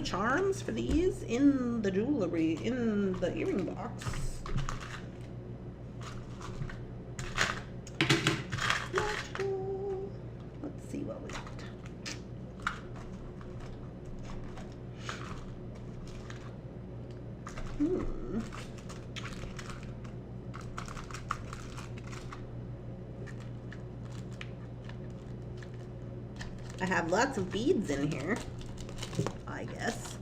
charms for these in the jewelry, in the earring box. Let's see what we got. I have lots of beads in here, I guess.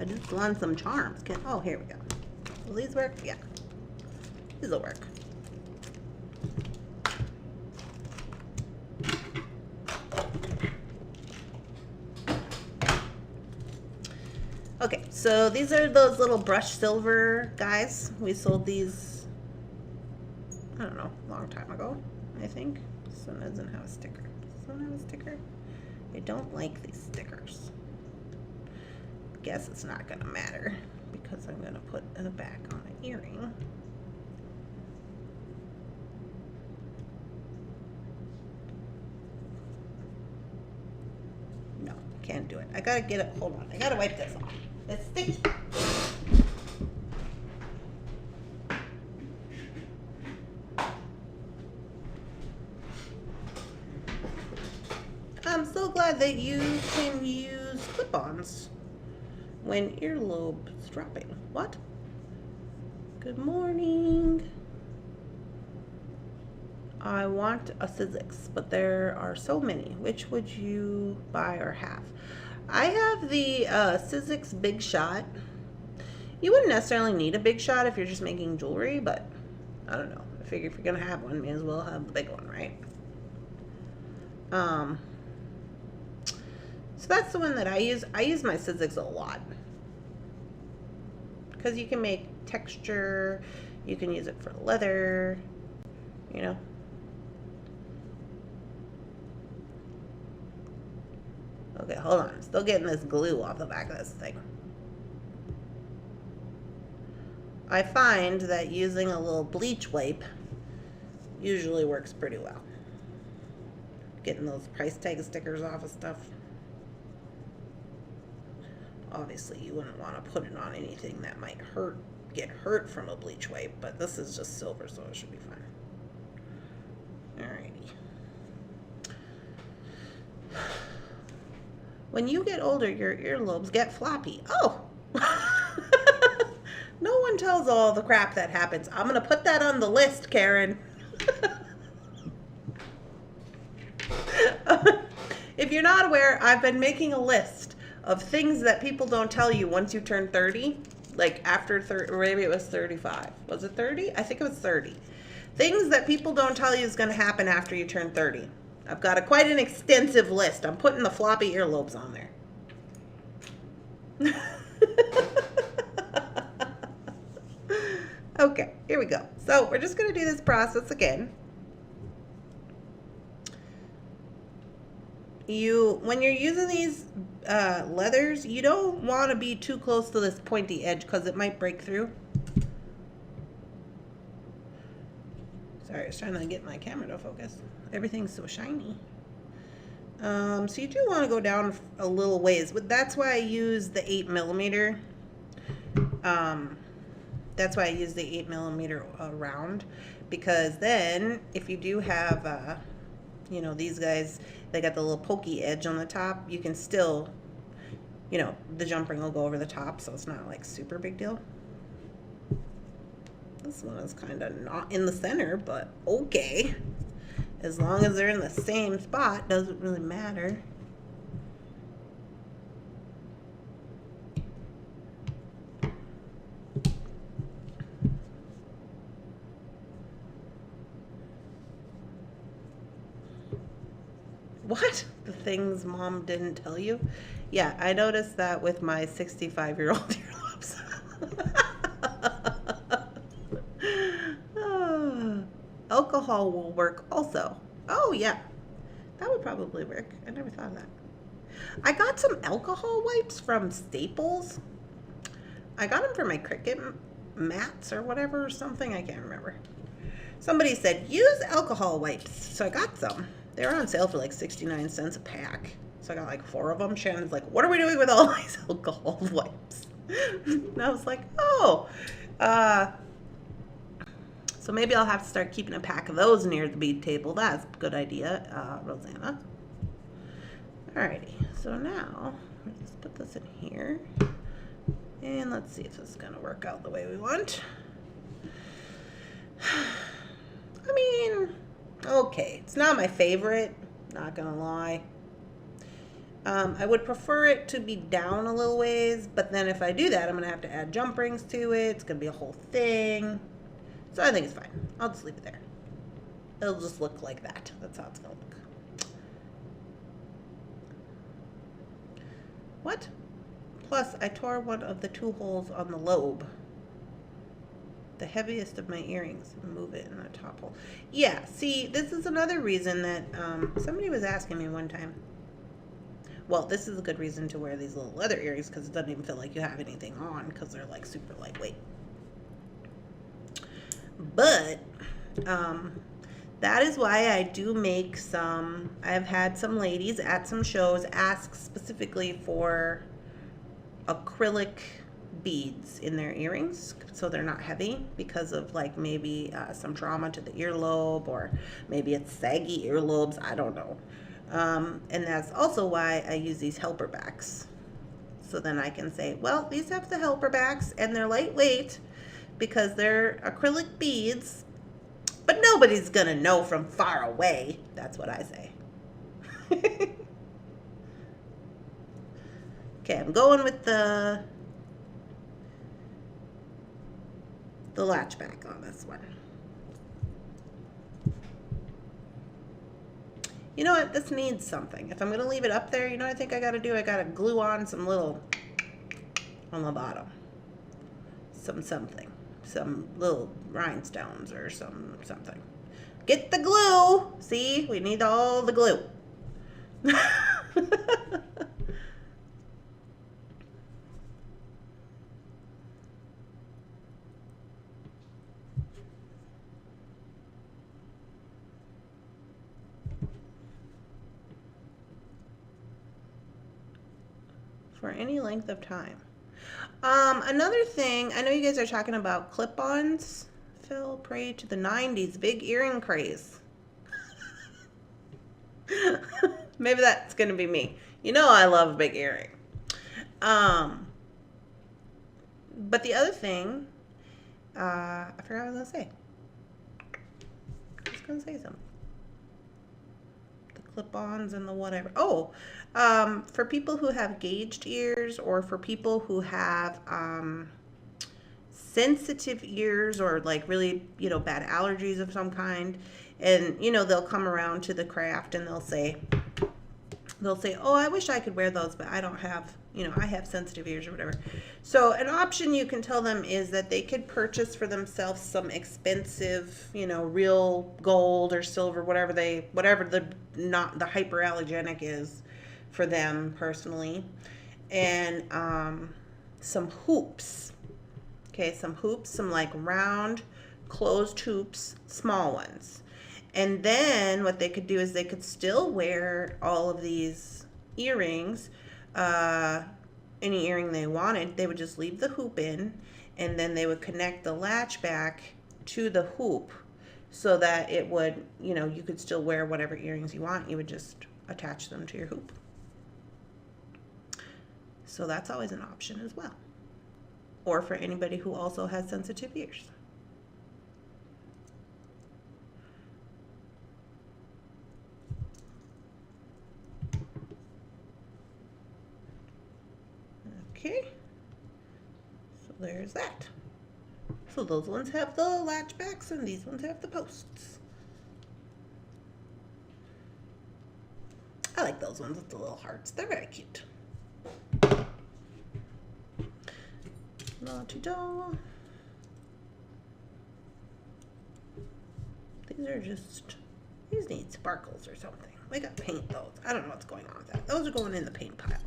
I just want some charms. Oh, here we go. Will these work? Yeah. These will work. Okay, so these are those little brushed silver guys. We sold these, I don't know, a long time ago, I think. This one doesn't have a sticker. This one have a sticker? I don't like these stickers. Guess it's not gonna matter because I'm gonna put the back on the earring. No, can't do it. I gotta get it, hold on. I gotta wipe this off. It's sticky. I'm so glad that you can use clip-ons when earlobe is dropping. What? Good morning. I want a Sizzix, but there are so many. Which would you buy or have? I have the Sizzix Big Shot, You wouldn't necessarily need a big shot if you're just making jewelry, but I don't know. I figure if you're gonna have one, may as well have the big one, right? So that's the one that I use. I use my Sizzix a lot because you can make texture, you can use it for leather, you know. Okay, hold on. I'm still getting this glue off the back of this thing. I find that using a little bleach wipe usually works pretty well. Getting those price tag stickers off of stuff. Obviously, you wouldn't want to put it on anything that might get hurt from a bleach wipe, but this is just silver, so it should be fine. Alrighty. When you get older, your earlobes get floppy. Oh! No one tells all the crap that happens. I'm going to put that on the list, Karen. If you're not aware, I've been making a list of things that people don't tell you once you turn 30. Like after 30, or maybe it was 35. Was it 30? I think it was 30. Things that people don't tell you is going to happen after you turn 30. I've got quite an extensive list. I'm putting the floppy earlobes on there. Okay, here we go. So we're just going to do this process again. When you're using these leathers, you don't want to be too close to this pointy edge because it might break through. Sorry, I was trying to get my camera to focus. Everything's so shiny. So you do want to go down a little ways, but that's why I use the 8mm. That's why I use the 8mm round, because then if you do have, you know, these guys, they got the little pokey edge on the top, you can still, you know, the jump ring will go over the top, so it's not like super big deal. This one is kind of not in the center, but okay. As long as they're in the same spot, doesn't really matter. What? The things Mom didn't tell you? Yeah, I noticed that with my 65-year-old earlobes. Alcohol will work also. Oh, yeah. That would probably work. I never thought of that. I got some alcohol wipes from Staples. I got them for my Cricut mats or whatever or something. I can't remember. Somebody said, use alcohol wipes. So I got some. They were on sale for like 69 cents a pack. So I got like 4 of them. Shannon's like, what are we doing with all these alcohol wipes? And I was like, oh, so maybe I'll have to start keeping a pack of those near the bead table. That's a good idea, Rosanna. Alrighty, so now let's put this in here. And let's see if this is going to work out the way we want. I mean, okay, it's not my favorite, not gonna lie. I would prefer it to be down a little ways, but then if I do that, I'm gonna have to add jump rings to it. It's gonna be a whole thing. So I think it's fine. I'll just leave it there. It'll just look like that. That's how it's gonna look. What? Plus, I tore one of the 2 holes on the lobe. The heaviest of my earrings. Move it in the top hole. Yeah, see, this is another reason that somebody was asking me one time. Well, this is a good reason to wear these little leather earrings because it doesn't even feel like you have anything on because they're like super lightweight. But that is why I do make some. I've had some ladies at some shows ask specifically for acrylic beads in their earrings so they're not heavy because of like maybe some trauma to the earlobe, or maybe it's saggy earlobes, I don't know. And that's also why I use these helper backs. So then I can say, well, these have the helper backs and they're lightweight because they're acrylic beads, but nobody's gonna know from far away. That's what I say. Okay, I'm going with the the latch back on this one. You know what? This needs something. If I'm going to leave it up there, you know what I think I got to do? I got to glue on some little on the bottom. Something. Some little rhinestones or something. Get the glue! See? We need all the glue. For any length of time. Another thing, I know you guys are talking about clip-ons. Fell prey to the 90s big earring craze. Maybe that's gonna be me. You know I love a big earring. But the other thing, I forgot what I was gonna say. I was gonna say something. The clip-ons and the whatever. Oh, for people who have gauged ears, or for people who have sensitive ears, or like really, bad allergies of some kind, and they'll come around to the craft and they'll say, oh, I wish I could wear those, but I don't have, I have sensitive ears or whatever. So an option you can tell them is that they could purchase for themselves some expensive, real gold or silver, whatever the hyperallergenic is for them personally, and some hoops. Okay, some like round closed hoops, small ones. And then what they could do is they could still wear all of these earrings, any earring they wanted. They would just leave the hoop in, and then they would connect the latch back to the hoop so that it would, you could still wear whatever earrings you want. You would just attach them to your hoop. So that's always an option as well. Or for anybody who also has sensitive ears. Okay, so there's that. So those ones have the latch backs and these ones have the posts. I like those ones with the little hearts. They're very cute. La-ti-da. These need sparkles or something. We got paint those. I don't know what's going on with that. Those are going in the paint pile.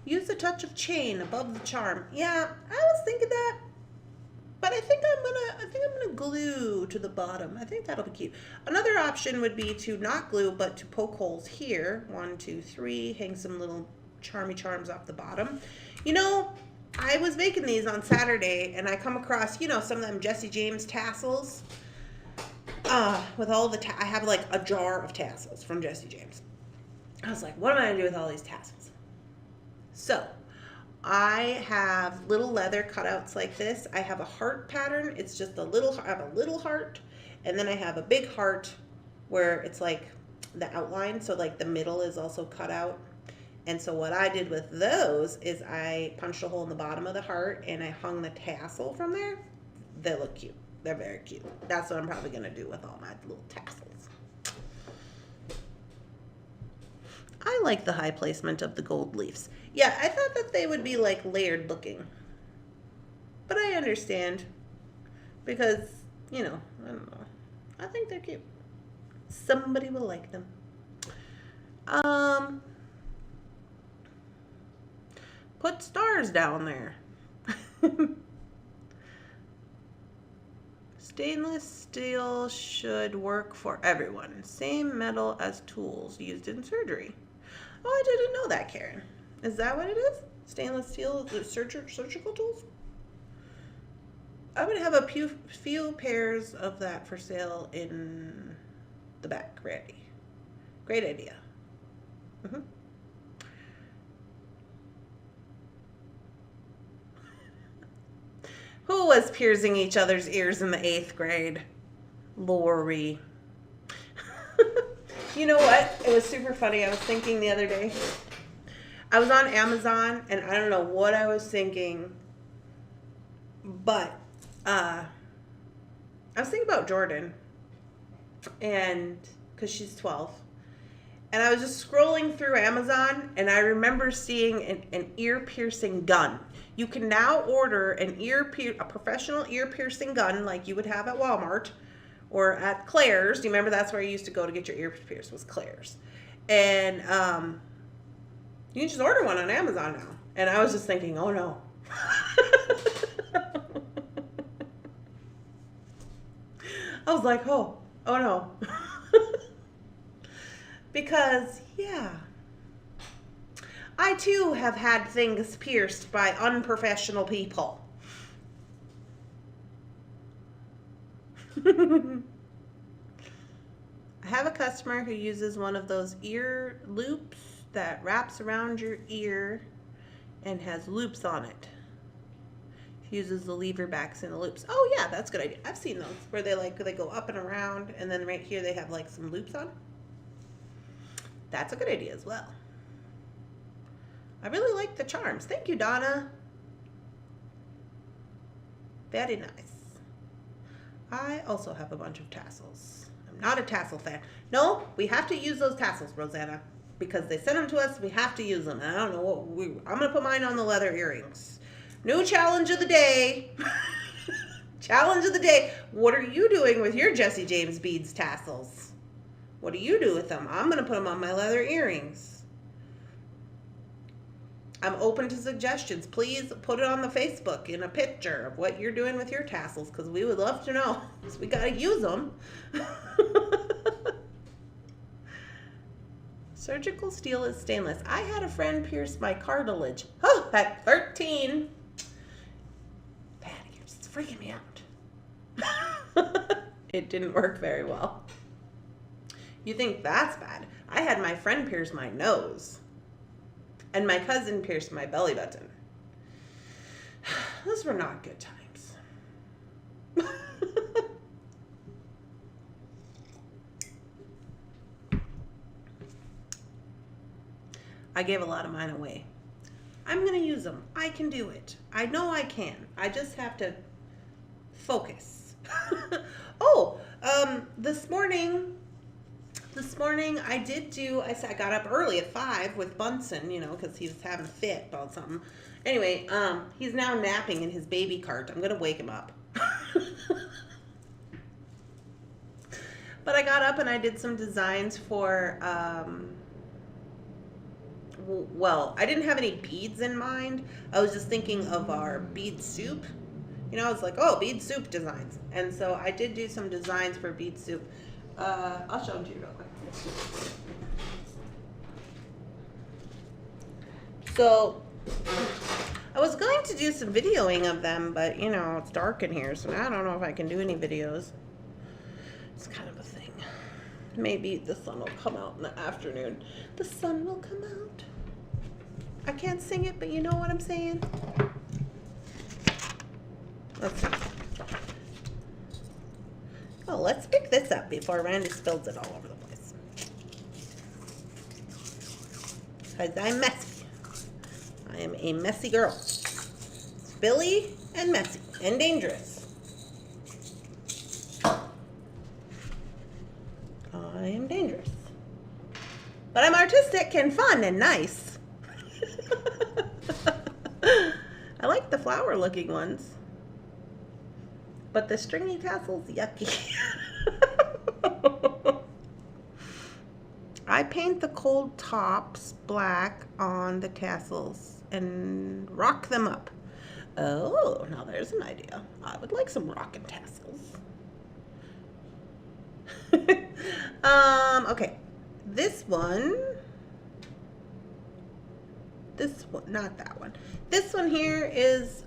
Use a touch of chain above the charm. Yeah, I was thinking that, but I think I'm gonna glue to the bottom. I think that'll be cute. Another option would be to not glue, but to poke holes here. 1, 2, 3. Hang some little charms off the bottom. I was making these on Saturday, and I come across, some of them Jesse James tassels. With all the I have like a jar of tassels from Jesse James. I was like, what am I gonna do with all these tassels? So I have little leather cutouts like this. I have a heart pattern. It's just I have a little heart, and then I have a big heart where it's like the outline, so like the middle is also cut out. And so what I did with those is I punched a hole in the bottom of the heart and I hung the tassel from there. They look cute. They're very cute. That's what I'm probably going to do with all my little tassels. I like the high placement of the gold leaves. Yeah, I thought that they would be like layered looking. But I understand. Because, I don't know. I think they're cute. Somebody will like them. Put stars down there. Stainless steel should work for everyone. Same metal as tools used in surgery. Oh, I didn't know that, Karen. Is that what it is? Stainless steel is surgical tools? I would have a few pairs of that for sale in the back ready. Great idea. Mm-hmm. Who was piercing each other's ears in the 8th grade? Lori. You know what? It was super funny. I was thinking the other day. I was on Amazon, and I don't know what I was thinking, but I was thinking about Jordan, and because she's 12, and I was just scrolling through Amazon, and I remember seeing an ear-piercing gun. You can now order a professional ear-piercing gun like you would have at Walmart or at Claire's. Do you remember that's where you used to go to get your ears pierced, was Claire's? And you can just order one on Amazon now. And I was just thinking, oh no. I was like, oh no. Because, yeah. I too have had things pierced by unprofessional people. I have a customer who uses one of those ear loops that wraps around your ear and has loops on it. She uses the lever backs and the loops. Oh yeah, that's a good idea. I've seen those where they go up and around, and then right here they have like some loops on. That's a good idea as well. I really like the charms. Thank you, Donna. Very nice. I also have a bunch of tassels. I'm not a tassel fan. No, we have to use those tassels, Rosanna, because they sent them to us. We have to use them. And I don't know what I'm going to put mine on the leather earrings. New challenge of the day. Challenge of the day. What are you doing with your Jesse James Beads tassels? What do you do with them? I'm going to put them on my leather earrings. I'm open to suggestions. Please put it on the Facebook in a picture of what you're doing with your tassels, because we would love to know. So we got to use them. Surgical steel is stainless. I had a friend pierce my cartilage. Oh, at 13. Patty, you're just freaking me out. It didn't work very well. You think that's bad? I had my friend pierce my nose. And my cousin pierced my belly button. Those were not good times. I gave a lot of mine away. I'm going to use them. I can do it. I know I can. I just have to focus. Oh, this morning I got up early at 5 with Bunsen, because he was having a fit about something. Anyway, he's now napping in his baby cart. I'm going to wake him up. But I got up and I did some designs for, I didn't have any beads in mind. I was just thinking of our bead soup. I was like, oh, bead soup designs. And so I did do some designs for bead soup. I'll show them to you real quick. So I was going to do some videoing of them, but it's dark in here, so I don't know if I can do any videos. It's kind of a thing. Maybe the sun will come out in the afternoon. The sun will come out. I can't sing it, but you know what I'm saying? Let's see. Oh, let's pick this up before Randy spills it all over the place. Because I'm messy. I am a messy girl. Spilly and messy and dangerous. I am dangerous. But I'm artistic and fun and nice. I like the flower looking ones. But the stringy tassel's yucky. I paint the cold tops black on the tassels and rock them up. Oh, now there's an idea. I would like some rockin' tassels. Okay. This one, not that one. This one here is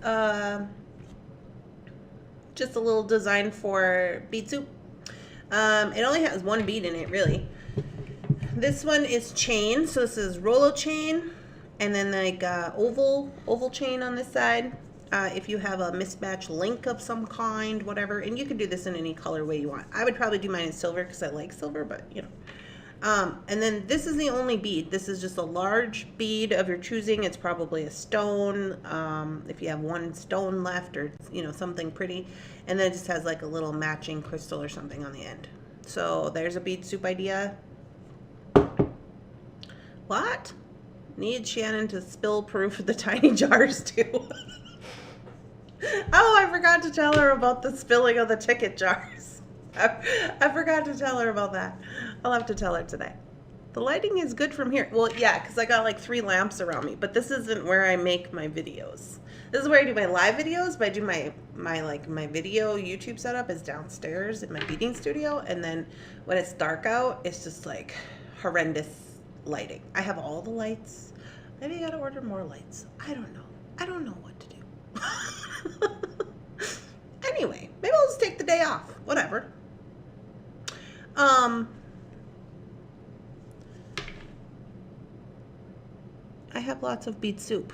just a little design for bead soup. It only has one bead in it, really. This one is chain, so this is Rollo chain, and then like oval chain on this side. If you have a mismatched link of some kind, whatever, and you can do this in any color way you want. I would probably do mine in silver because I like silver, but And then this is the only bead. This is just a large bead of your choosing. It's probably a stone, if you have one stone left, or, you know, something pretty. And then it just has like a little matching crystal or something on the end. So there's a bead soup idea. What? Need Shannon to spill proof the tiny jars too. Oh, I forgot to tell her about the spilling of the ticket jars. I forgot to tell her about that. I'll have to tell her today. The lighting is good from here. Well, yeah, because I got like 3 lamps around me, but this isn't where I make my videos. This is where I do my live videos, but I do my video YouTube setup is downstairs in my beading studio, and then when it's dark out, it's just like horrendous lighting. I have all the lights. Maybe I gotta order more lights. I don't know. I don't know what to do. Anyway, maybe I'll just take the day off. Whatever. I have lots of bead soup.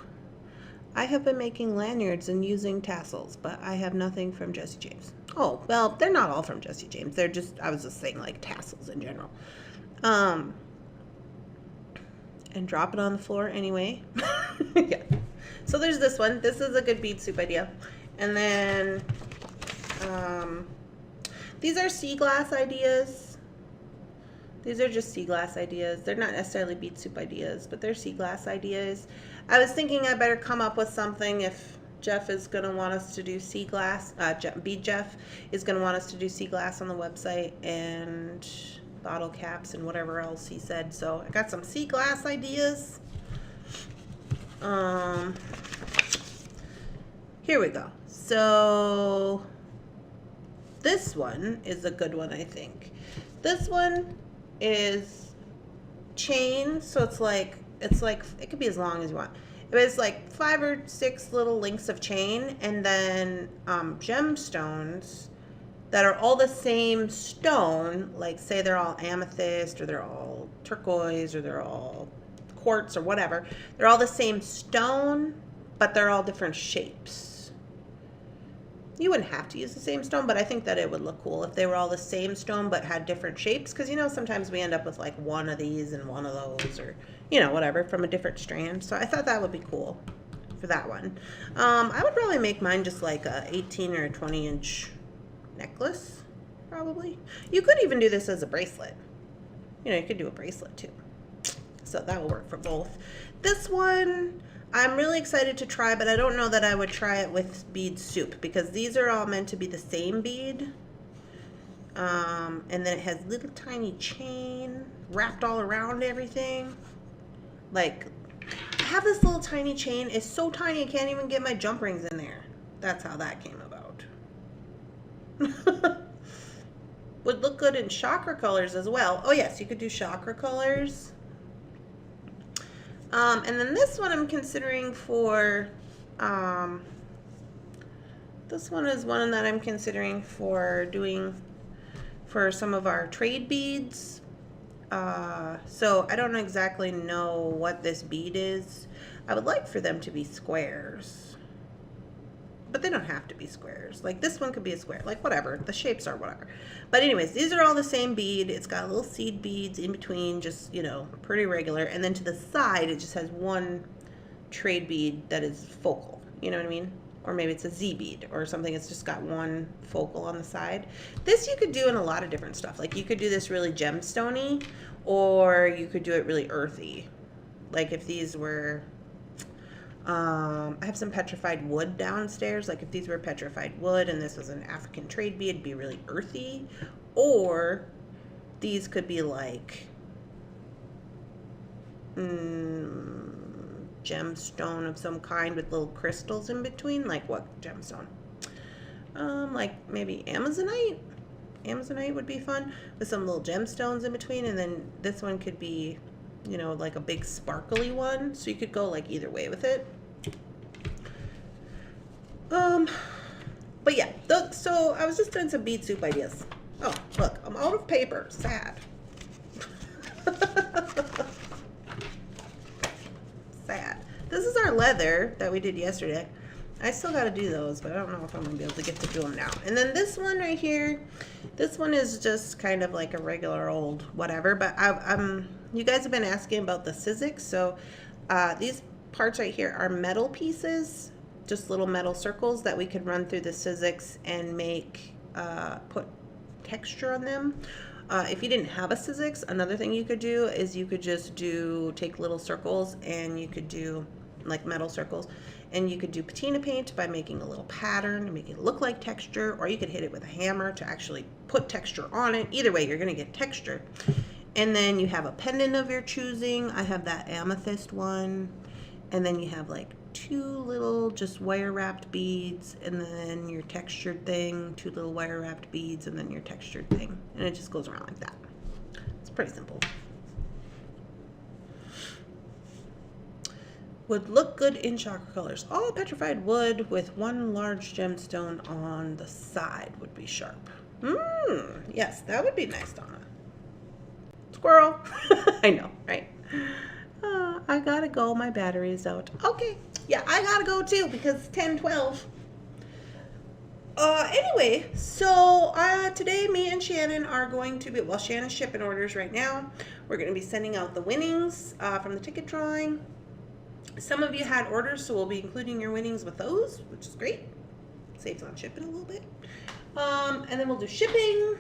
I have been making lanyards and using tassels, but I have nothing from Jesse James. Oh, well, they're not all from Jesse James. They're just, I was just saying like tassels in general. And drop it on the floor anyway. Yeah. So there's this one. This is a good bead soup idea. And then these are sea glass ideas. These are just sea glass ideas. They're not necessarily bead soup ideas, but they're sea glass ideas. I was thinking I better come up with something if Jeff is going to want us to do sea glass. Bead Jeff is going to want us to do sea glass on the website and bottle caps and whatever else he said. So I got some sea glass ideas. Here we go. So this one is a good one, I think. This one is chain, so it's like it could be as long as you want. It's like 5 or 6 little links of chain, and then gemstones that are all the same stone, like say they're all amethyst, or they're all turquoise, or they're all quartz, or whatever. They're all the same stone, but they're all different shapes. You wouldn't have to use the same stone, but I think that it would look cool if they were all the same stone but had different shapes, because, you know, sometimes we end up with like one of these and one of those, or, you know, whatever, from a different strand. So I thought that would be cool for that one. I would probably make mine just like a 18 or a 20-inch necklace, probably. You could even do this as a bracelet. You know, you could do a bracelet too. So that will work for both. This one I'm really excited to try, but I don't know that I would try it with bead soup, because these are all meant to be the same bead. And then it has little tiny chain wrapped all around everything. Like, I have this little tiny chain. It's so tiny I can't even get my jump rings in there. That's how that came about. Would look good in chakra colors as well. Oh yes, you could do chakra colors. And then this one I'm considering for, this one is one that I'm considering for doing for some of our trade beads. So I don't exactly know what this bead is. I would like for them to be squares, but they don't have to be squares. Like this one could be a square, like whatever, the shapes are whatever. But anyways, these are all the same bead. It's got little seed beads in between, just, you know, pretty regular. And then to the side, it just has one trade bead that is focal, you know what I mean? Or maybe it's a Z bead or something. It's just got one focal on the side. This you could do in a lot of different stuff. Like you could do this really gemstone-y, or you could do it really earthy. Like if these were, I have some petrified wood downstairs. Like if these were petrified wood and this was an African trade bead, it'd be really earthy. Or these could be like gemstone of some kind with little crystals in between. Like what gemstone? Like maybe Amazonite. Amazonite would be fun with some little gemstones in between. And then this one could be, you know, like a big sparkly one. So you could go like either way with it. But yeah, so I was just doing some bead soup ideas. Oh, look, I'm out of paper. Sad. Sad. This is our leather that we did yesterday. I still got to do those, but I don't know if I'm going to be able to get to do them now. And then this one right here, this one is just kind of like a regular old whatever, but you guys have been asking about the Sizzix, so these parts right here are metal pieces, just little metal circles that we could run through the Sizzix and make, put texture on them. If you didn't have a Sizzix, another thing you could do is you could just take little circles and you could do like metal circles, and you could do patina paint by making a little pattern and make it look like texture, or you could hit it with a hammer to actually put texture on it. Either way, you're going to get texture. And then you have a pendant of your choosing. I have that amethyst one. And then you have like 2 little just wire wrapped beads, and then your textured thing, 2 little wire wrapped beads, and then your textured thing. And it just goes around like that. It's pretty simple. Would look good in chakra colors. All petrified wood with 1 large gemstone on the side would be sharp. Yes, that would be nice, Donna. Squirrel. I know, right? I gotta go. My battery is out. Okay. Yeah, I gotta go too because it's 10:12. Anyway, so today me and Shannon are going to be, well, Shannon's shipping orders right now. We're going to be sending out the winnings from the ticket drawing. Some of you had orders, so we'll be including your winnings with those, which is great. Saves on shipping a little bit. And then we'll do shipping.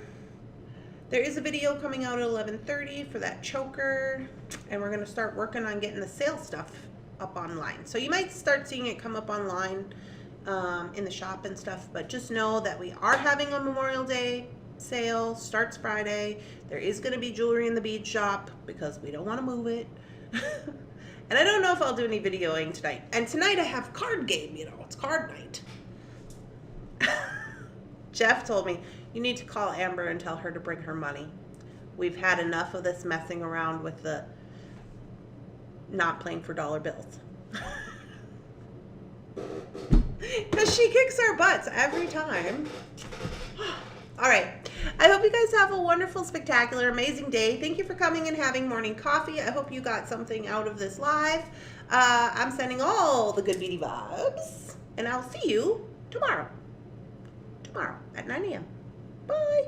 There is a video coming out at 11:30 for that choker, and we're going to start working on getting the sale stuff up online. So you might start seeing it come up online in the shop and stuff, but just know that we are having a Memorial Day sale. Starts Friday. There is going to be jewelry in the bead shop because we don't want to move it. And I don't know if I'll do any videoing tonight. And tonight I have card game, you know, it's card night. Jeff told me, you need to call Amber and tell her to bring her money. We've had enough of this messing around with the not playing for dollar bills. Because she kicks our butts every time. All right. I hope you guys have a wonderful, spectacular, amazing day. Thank you for coming and having morning coffee. I hope you got something out of this live. I'm sending all the good beady vibes. And I'll see you tomorrow. Tomorrow at 9 a.m. Bye.